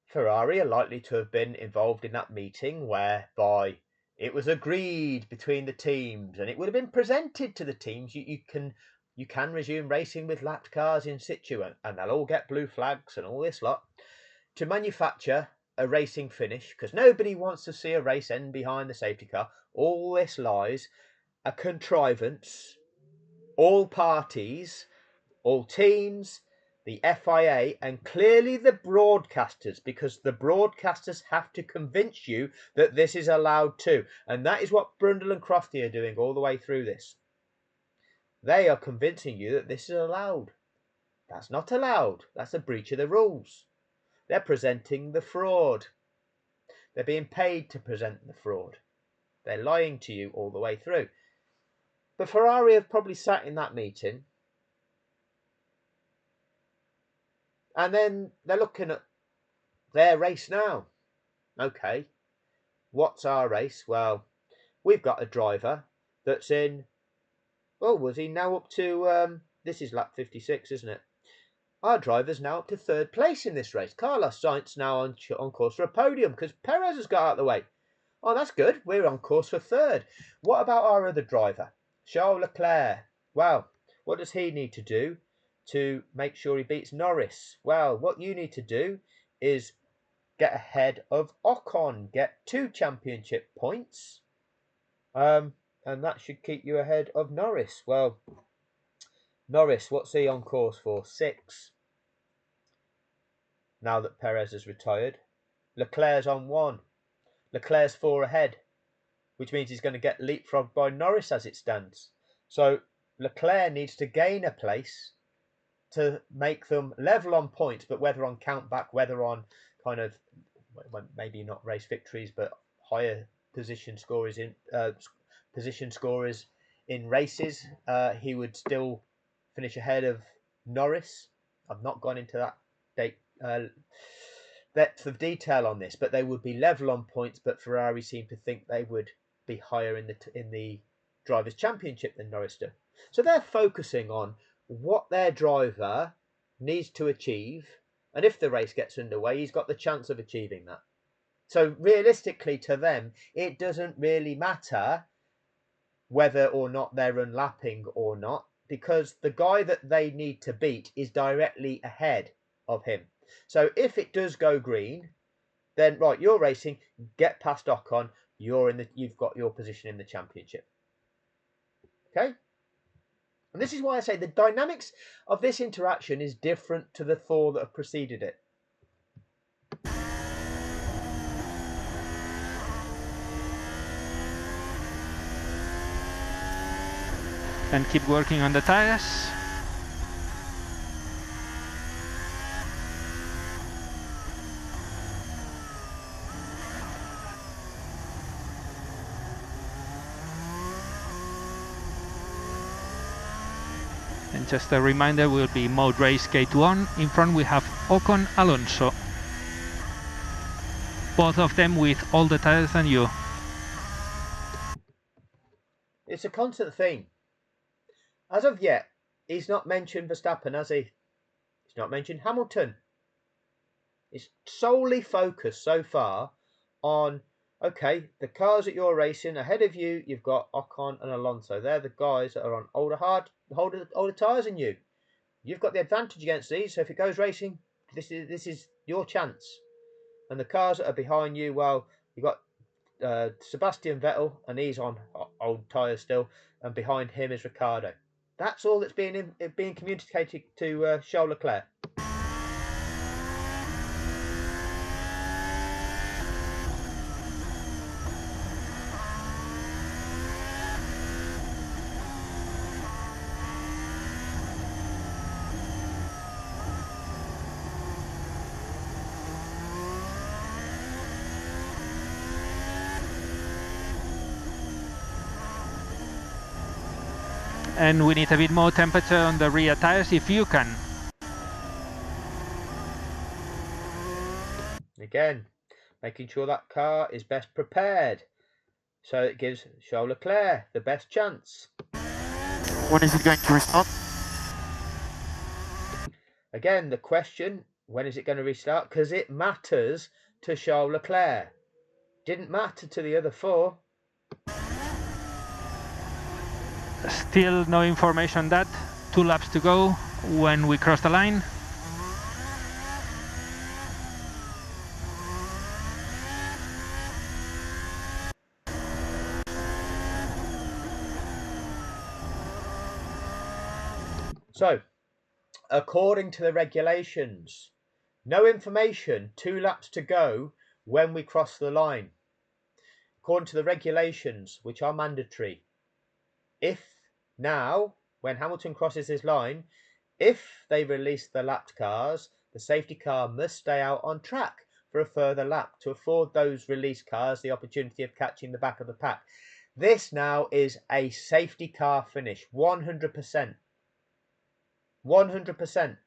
Ferrari are likely to have been involved in that meeting whereby it was agreed between the teams and it would have been presented to the teams. You can resume racing with lapped cars in situ and they'll all get blue flags and all this lot to manufacture a racing finish, because nobody wants to see a race end behind the safety car. All this lies a contrivance. All parties, all teams, the FIA, and clearly the broadcasters, because the broadcasters have to convince you that this is allowed too. And that is what Brundle and Crofty are doing all the way through this. They are convincing you that this is allowed. That's not allowed. That's a breach of the rules. They're presenting the fraud. They're being paid to present the fraud. They're lying to you all the way through. But Ferrari have probably sat in that meeting and then they're looking at their race now. Okay, what's our race? Well, we've got a driver that's in, oh, was he now up to, this is lap 56, isn't it? Our driver's now up to 3rd place in this race. Carlos Sainz now on course for a podium because Perez has got out of the way. Oh, that's good. We're on course for 3rd. What about our other driver, Charles Leclerc? Well, what does he need to do to make sure he beats Norris? Well, what you need to do is get ahead of Ocon, get 2 championship points, and that should keep you ahead of Norris. Well, Norris, what's he on course for? 6. Now that Perez has retired. Leclerc's on 1. Leclerc's 4 ahead, which means he's going to get leapfrogged by Norris as it stands. So Leclerc needs to gain a place to make them level on points, but whether on countback, whether on kind of maybe not race victories, but higher position scorers in races, he would still finish ahead of Norris. I've not gone into that depth of detail on this, but they would be level on points. But Ferrari seem to think they would be higher in the Drivers' Championship than Norris do. So they're focusing on what their driver needs to achieve, and if the race gets underway, he's got the chance of achieving that. So realistically to them, it doesn't really matter whether or not they're unlapping or not, because the guy that they need to beat is directly ahead of him. So if it does go green, then right, you're racing, get past Ocon, you've got your position in the championship. Okay? And this is why I say the dynamics of this interaction is different to the 4 that have preceded it. And keep working on the tires. just a reminder, will be mode race K2 on. In front we have Ocon, Alonso. Both of them with all the tires than you. It's a constant theme. As of yet, he's not mentioned Verstappen, has he? He's not mentioned Hamilton. It's solely focused so far on, okay, the cars that you're racing, ahead of you, you've got Ocon and Alonso. They're the guys that are on older tyres than you. You've got the advantage against these, so if it goes racing, this is your chance. And the cars that are behind you, well, you've got Sebastian Vettel, and he's on old tyres still, and behind him is Ricciardo. That's all that's being communicated to Charles Leclerc. And we need a bit more temperature on the rear tires if you can. Again, making sure that car is best prepared, so it gives Charles Leclerc the best chance. When is it going to restart? Again, the question, when is it going to restart? Because it matters to Charles Leclerc. Didn't matter to the other four. Still no information on that. 2 laps to go when we cross the line. So, according to the regulations, no information, 2 laps to go when we cross the line. According to the regulations, which are mandatory, if now, when Hamilton crosses his line, if they release the lapped cars, the safety car must stay out on track for a further lap to afford those released cars the opportunity of catching the back of the pack. This now is a safety car finish, 100%. 100%.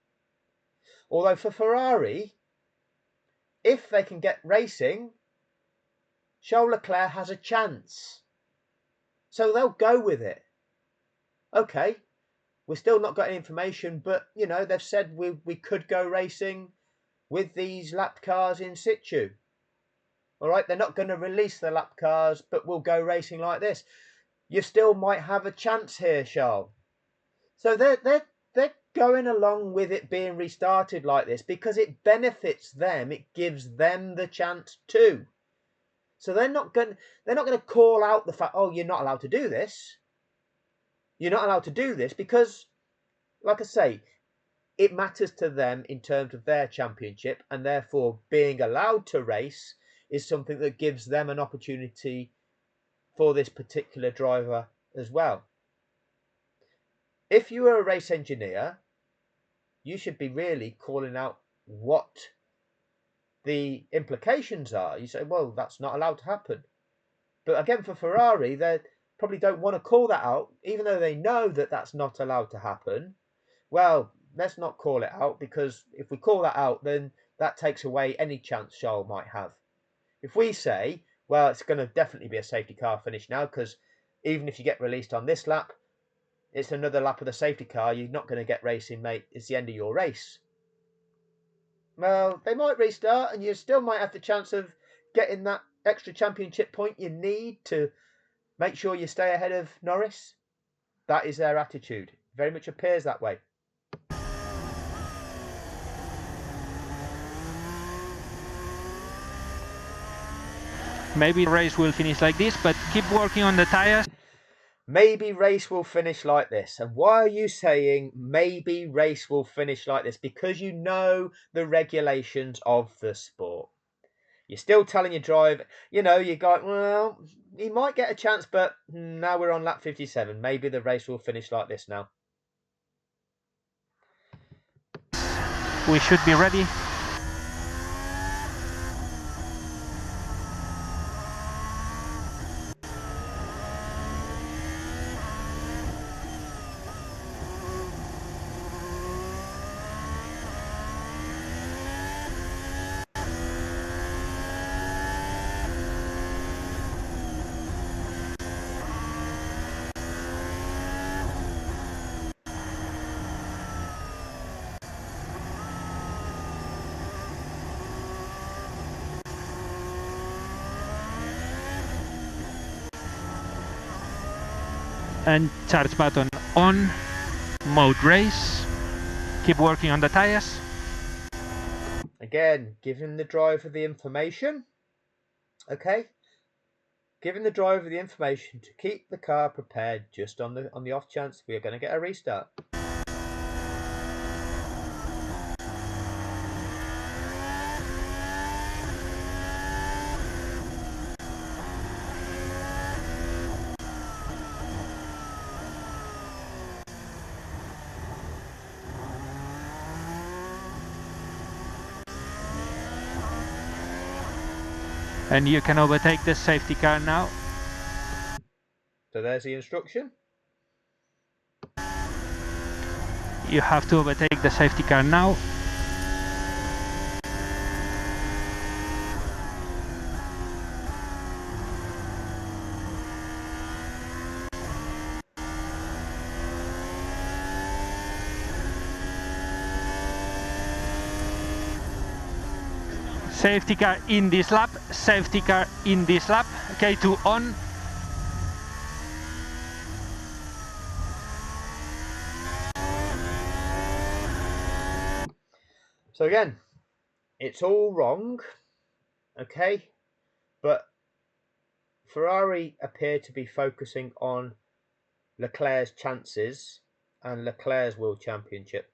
Although for Ferrari, if they can get racing, Charles Leclerc has a chance. So they'll go with it. Okay, we've still not got any information, but, you know, they've said we could go racing with these lapped cars in situ. All right, they're not going to release the lapped cars, but we'll go racing like this. You still might have a chance here, Charles. So they're going along with it being restarted like this because it benefits them. It gives them the chance too. So they're not going to call out the fact, oh, you're not allowed to do this. You're not allowed to do this because, like I say, it matters to them in terms of their championship, and therefore being allowed to race is something that gives them an opportunity for this particular driver as well. If you were a race engineer, you should be really calling out what the implications are. You say, well, that's not allowed to happen. But again, for Ferrari, they probably don't want to call that out, even though they know that that's not allowed to happen. Well, let's not call it out, because if we call that out, then that takes away any chance Charles might have. If we say, well, it's going to definitely be a safety car finish now, because even if you get released on this lap, it's another lap of the safety car, you're not going to get racing, mate. It's the end of your race. Well, they might restart, and you still might have the chance of getting that extra championship point you need to make sure you stay ahead of Norris. That is their attitude. Very much appears that way. Maybe the race will finish like this, but keep working on the tires. Maybe race will finish like this. And why are you saying maybe race will finish like this? Because you know the regulations of the sport. You're still telling your driver, you know, you go, well, he might get a chance, but now we're on lap 57. Maybe the race will finish like this now. We should be ready. and charge button on, mode race, keep working on the tires. Again, giving the driver the information, okay? Giving the driver the information to keep the car prepared just on the off chance we are going to get a restart. And you can overtake the safety car now. So there's the instruction. You have to overtake the safety car now. Safety car in this lap, safety car in this lap, K2 on. So again, it's all wrong, okay? But Ferrari appear to be focusing on Leclerc's chances and Leclerc's World Championship.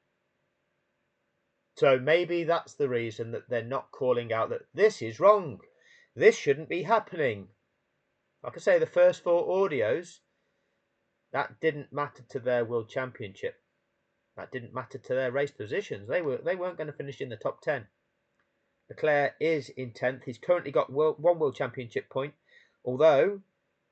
So maybe that's the reason that they're not calling out that this is wrong. This shouldn't be happening. Like I say, the first 4 audios, that didn't matter to their World Championship. That didn't matter to their race positions. They weren't going to finish in the top 10. Leclerc is in 10th. He's currently got 1 World Championship point, although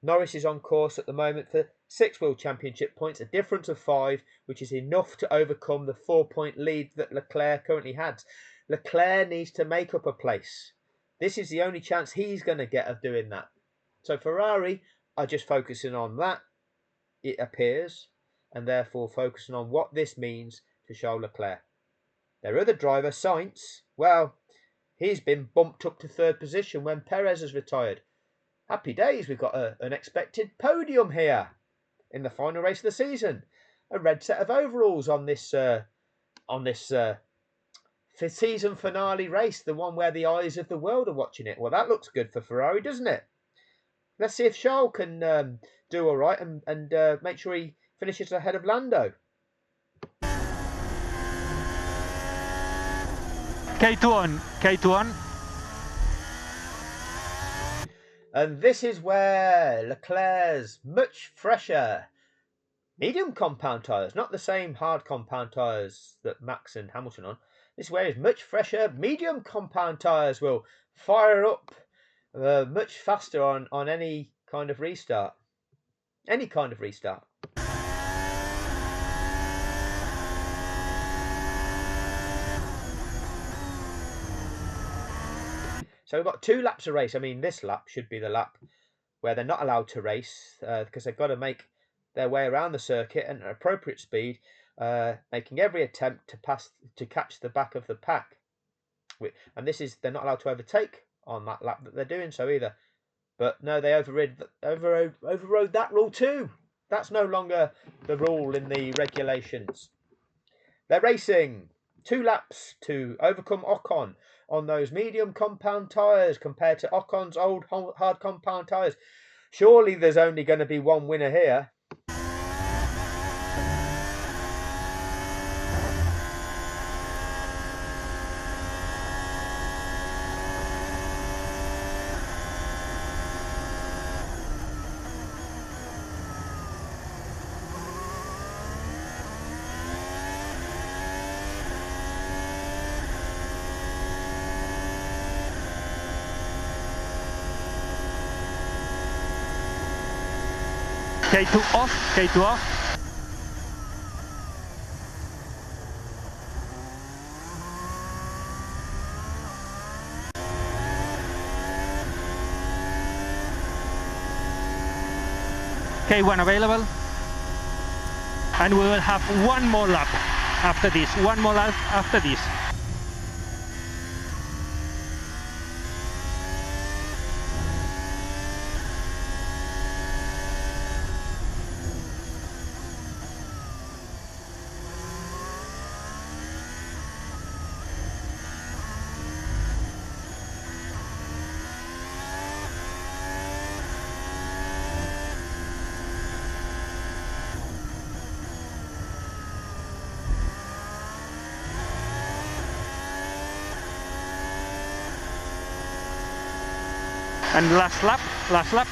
Norris is on course at the moment for 6 World Championship points, a difference of 5, which is enough to overcome the 4-point lead that Leclerc currently has. Leclerc needs to make up a place. This is the only chance he's going to get of doing that. So Ferrari are just focusing on that, it appears, and therefore focusing on what this means to Charles Leclerc. Their other driver, Sainz, well, he's been bumped up to 3rd position when Perez has retired. Happy days, we've got an expected podium here in the final race of the season. A red set of overalls on this season finale race, the one where the eyes of the world are watching it. Well, that looks good for Ferrari, doesn't it? Let's see if Charles can do all right and make sure he finishes ahead of Lando. K2 on, K2 on. And this is where Leclerc's much fresher medium compound tyres, not the same hard compound tyres that Max and Hamilton on. This is where his much fresher medium compound tyres will fire up much faster on any kind of restart. Any kind of restart. So we've got 2 laps of race. I mean, this lap should be the lap where they're not allowed to race because they've got to make their way around the circuit at an appropriate speed, making every attempt to catch the back of the pack. And this is, they're not allowed to overtake on that lap that they're doing so either. But no, they overrode that rule too. That's no longer the rule in the regulations. They're racing 2 laps to overcome Ocon on those medium compound tyres compared to Ocon's old hard compound tyres. Surely there's only going to be one winner here. K2 off, K2 off. K1 available. And we will have 1 more lap after this, 1 more lap after this. And last lap, last lap.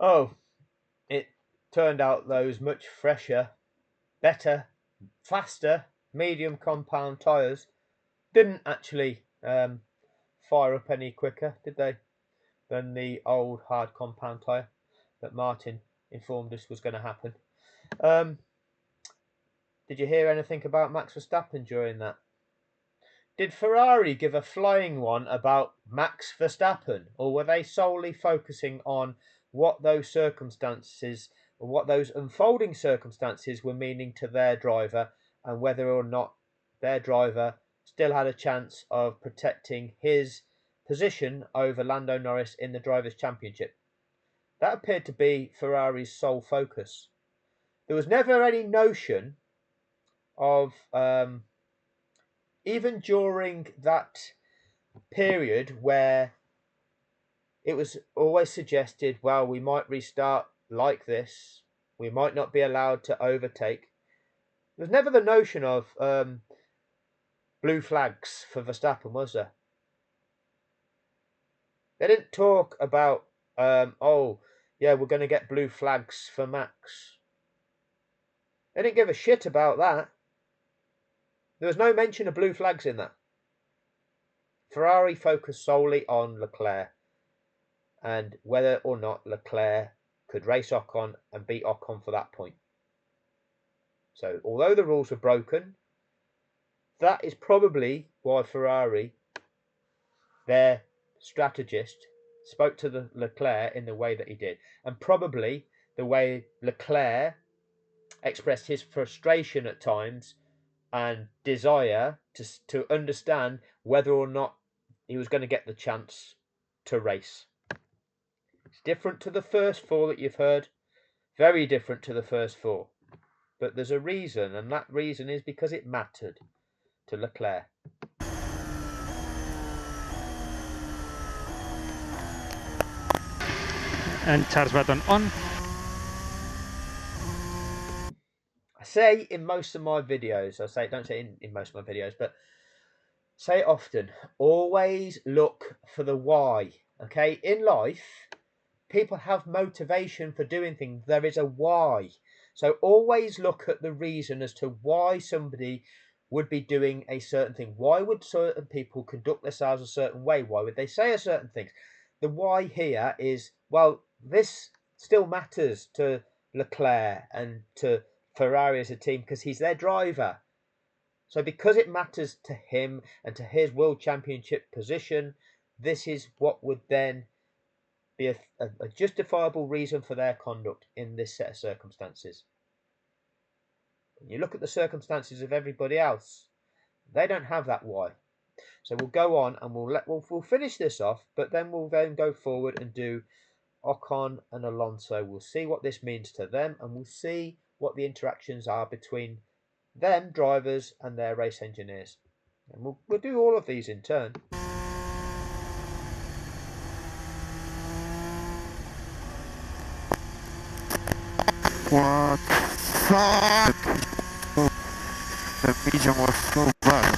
Oh, it turned out those much fresher, better, faster, medium compound tyres didn't actually fire up any quicker, did they, than the old hard compound tyre that Martin informed us was going to happen. Did you hear anything about Max Verstappen during that? Did Ferrari give a flying one about Max Verstappen, or were they solely focusing on what those circumstances, or what those unfolding circumstances were meaning to their driver, and whether or not their driver still had a chance of protecting his position over Lando Norris in the Drivers' Championship? That appeared to be Ferrari's sole focus. There was never any notion of, even during that period where it was always suggested, well, we might restart like this, we might not be allowed to overtake. There's never the notion of blue flags for Verstappen, was there? They didn't talk about, oh, yeah, we're going to get blue flags for Max. They didn't give a shit about that. There was no mention of blue flags in that. Ferrari focused solely on Leclerc and whether or not Leclerc could race Ocon and beat Ocon for that point. So, although the rules were broken, that is probably why Ferrari, their strategist, spoke to the Leclerc in the way that he did, and probably the way Leclerc expressed his frustration at times and desire to understand whether or not he was going to get the chance to race. It's different to the first four that you've heard, very different to the first four. But there's a reason, and that reason is because it mattered to Leclerc. And charge button on. I say in most of my videos, don't say in most of my videos, but say it often, always look for the why. Okay, in life, people have motivation for doing things. There is a why. So always look at the reason as to why somebody would be doing a certain thing. Why would certain people conduct themselves a certain way? Why would they say a certain thing? The why here is, well, this still matters to Leclerc and to Ferrari as a team because he's their driver. So because it matters to him and to his World Championship position, this is what would then be a justifiable reason for their conduct in this set of circumstances. When you look at the circumstances of everybody else, they don't have that why. So we'll go on and we'll finish this off, but then we'll then go forward and do Ocon and Alonso. We'll see what this means to them, and we'll see what the interactions are between them drivers and their race engineers. And we'll do all of these in turn. What? Fuck! The medium was so bad.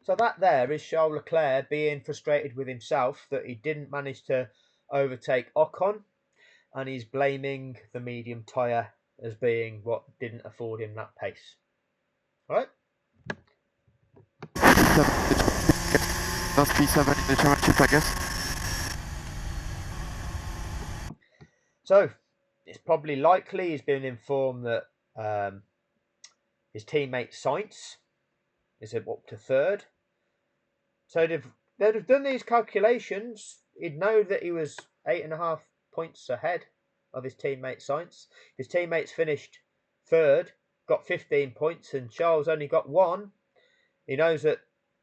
So that there is Charles Leclerc being frustrated with himself that he didn't manage to overtake Ocon, and he's blaming the medium tyre as being what didn't afford him that pace. All right? That's P7 in the championship, I guess. So it's probably likely he's been informed that his teammate Sainz is up to third. So they'd have done these calculations. He'd know that he was 8.5 points ahead of his teammate Sainz. His teammates finished third, got 15 points, and Charles only got 1. He knows that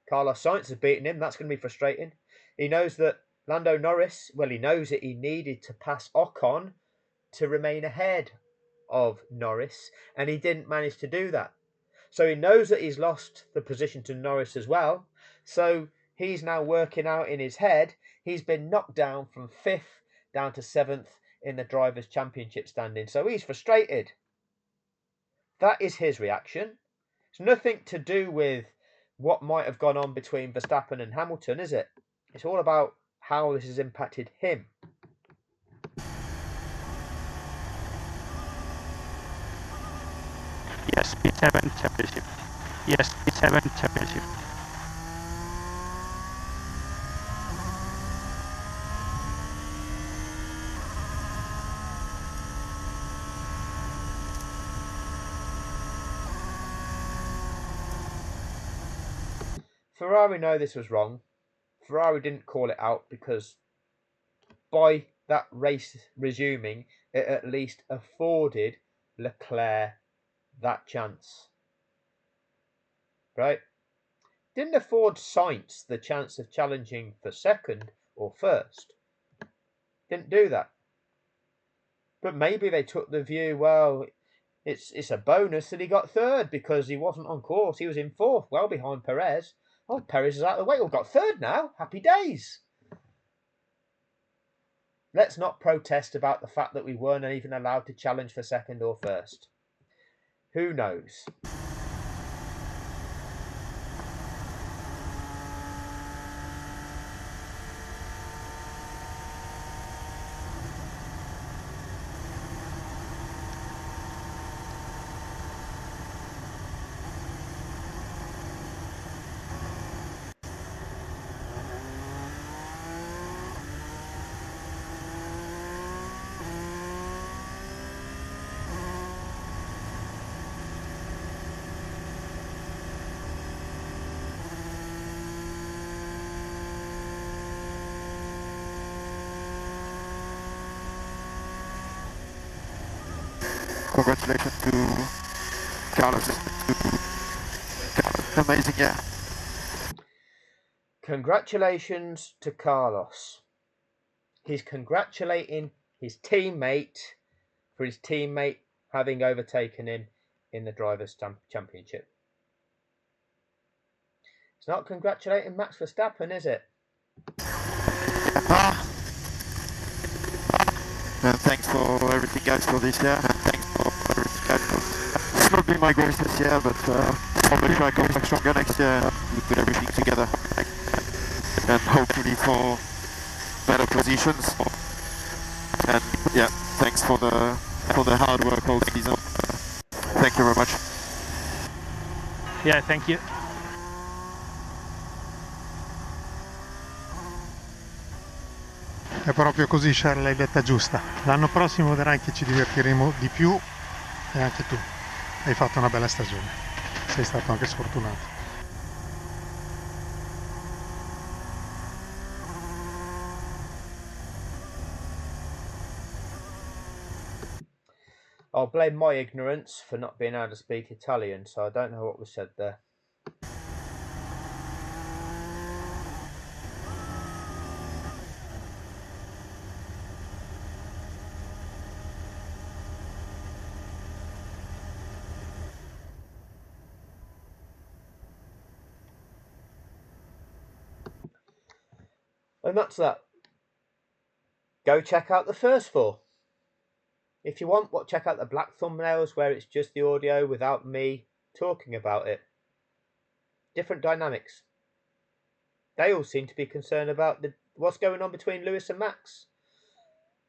Carlos Sainz has beaten him. That's going to be frustrating. He knows that Lando Norris, well, he knows that he needed to pass Ocon to remain ahead of Norris, and he didn't manage to do that. So he knows that he's lost the position to Norris as well. So he's now working out in his head. He's been knocked down from 5th down to 7th in the Drivers' Championship standing. So he's frustrated. That is his reaction. It's nothing to do with what might have gone on between Verstappen and Hamilton, is it? It's all about how this has impacted him. Yes, P7 championship. Yes, P7 championship. Ferrari know this was wrong. Ferrari didn't call it out because by that race resuming, it at least afforded Leclerc that chance. Right? Didn't afford Sainz the chance of challenging for second or first. Didn't do that. But maybe they took the view, well, it's a bonus that he got third because he wasn't on course. He was in 4th, well behind Perez. Oh, Perez is out of the way. We've got third now. Happy days. Let's not protest about the fact that we weren't even allowed to challenge for second or first. Who knows? Congratulations to Carlos. Amazing, yeah. Congratulations to Carlos. He's congratulating his teammate for his teammate having overtaken him in the Drivers' Championship. It's not congratulating Max Verstappen, is it? And thanks for everything, guys, for this year. And thanks for everything, guys. It's not been my greatest this year, but probably try to come back stronger next year. We put everything together, and hopefully for better positions. And yeah, thanks for the hard work all season. Thank you very much. Yeah, thank you. È proprio così, Charles, l'hai detta giusta. L'anno prossimo vedrai che ci divertiremo di più e anche tu. Hai fatto una bella stagione. Sei stato anche sfortunato. I'll blame my ignorance for not being able to speak Italian, so I don't know what was said there. And that's that. Go check out the first 4. If you want, check out the black thumbnails where it's just the audio without me talking about it. Different dynamics. They all seem to be concerned about what's going on between Lewis and Max.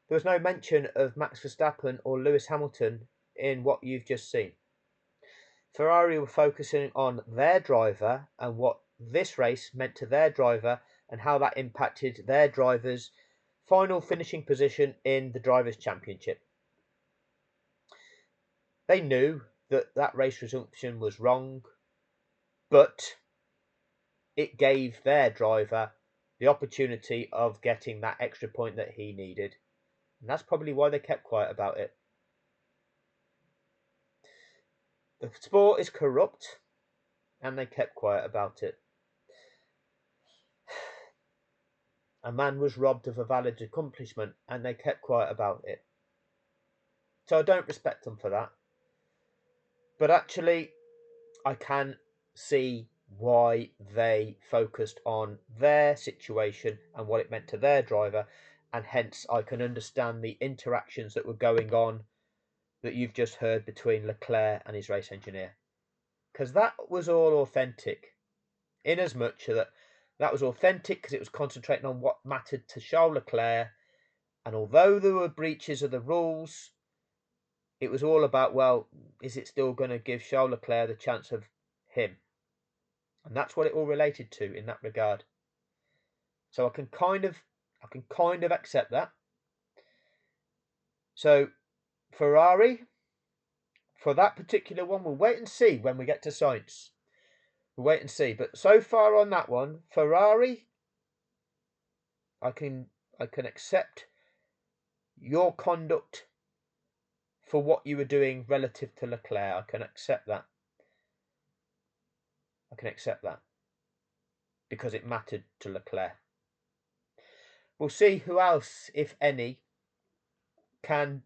There was no mention of Max Verstappen or Lewis Hamilton in what you've just seen. Ferrari were focusing on their driver and what this race meant to their driver and how that impacted their driver's final finishing position in the Drivers' Championship. They knew that race resumption was wrong, but it gave their driver the opportunity of getting that extra point that he needed. And that's probably why they kept quiet about it. The sport is corrupt, and they kept quiet about it. A man was robbed of a valid accomplishment, and they kept quiet about it. So I don't respect them for that. But actually, I can see why they focused on their situation and what it meant to their driver, and hence I can understand the interactions that were going on that you've just heard between Leclerc and his race engineer. Because that was all authentic, in as much that was authentic because it was concentrating on what mattered to Charles Leclerc, and although there were breaches of the rules, it was all about, well, is it still going to give Charles Leclerc the chance of him? And that's what it all related to in that regard. So I can kind of accept that. So Ferrari, for that particular one, we'll wait and see when we get to Sainz. We'll wait and see. But so far on that one, Ferrari, I can accept your conduct for what you were doing relative to Leclerc. I can accept that. Because it mattered to Leclerc. We'll see who else, if any, can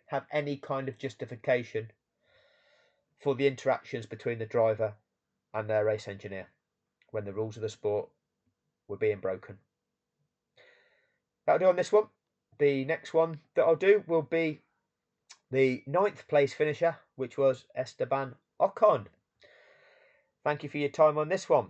have any kind of justification for the interactions between the driver and their race engineer when the rules of the sport were being broken. That'll do on this one. The next one that I'll do will be the 9th place finisher, which was Esteban Ocon. Thank you for your time on this one.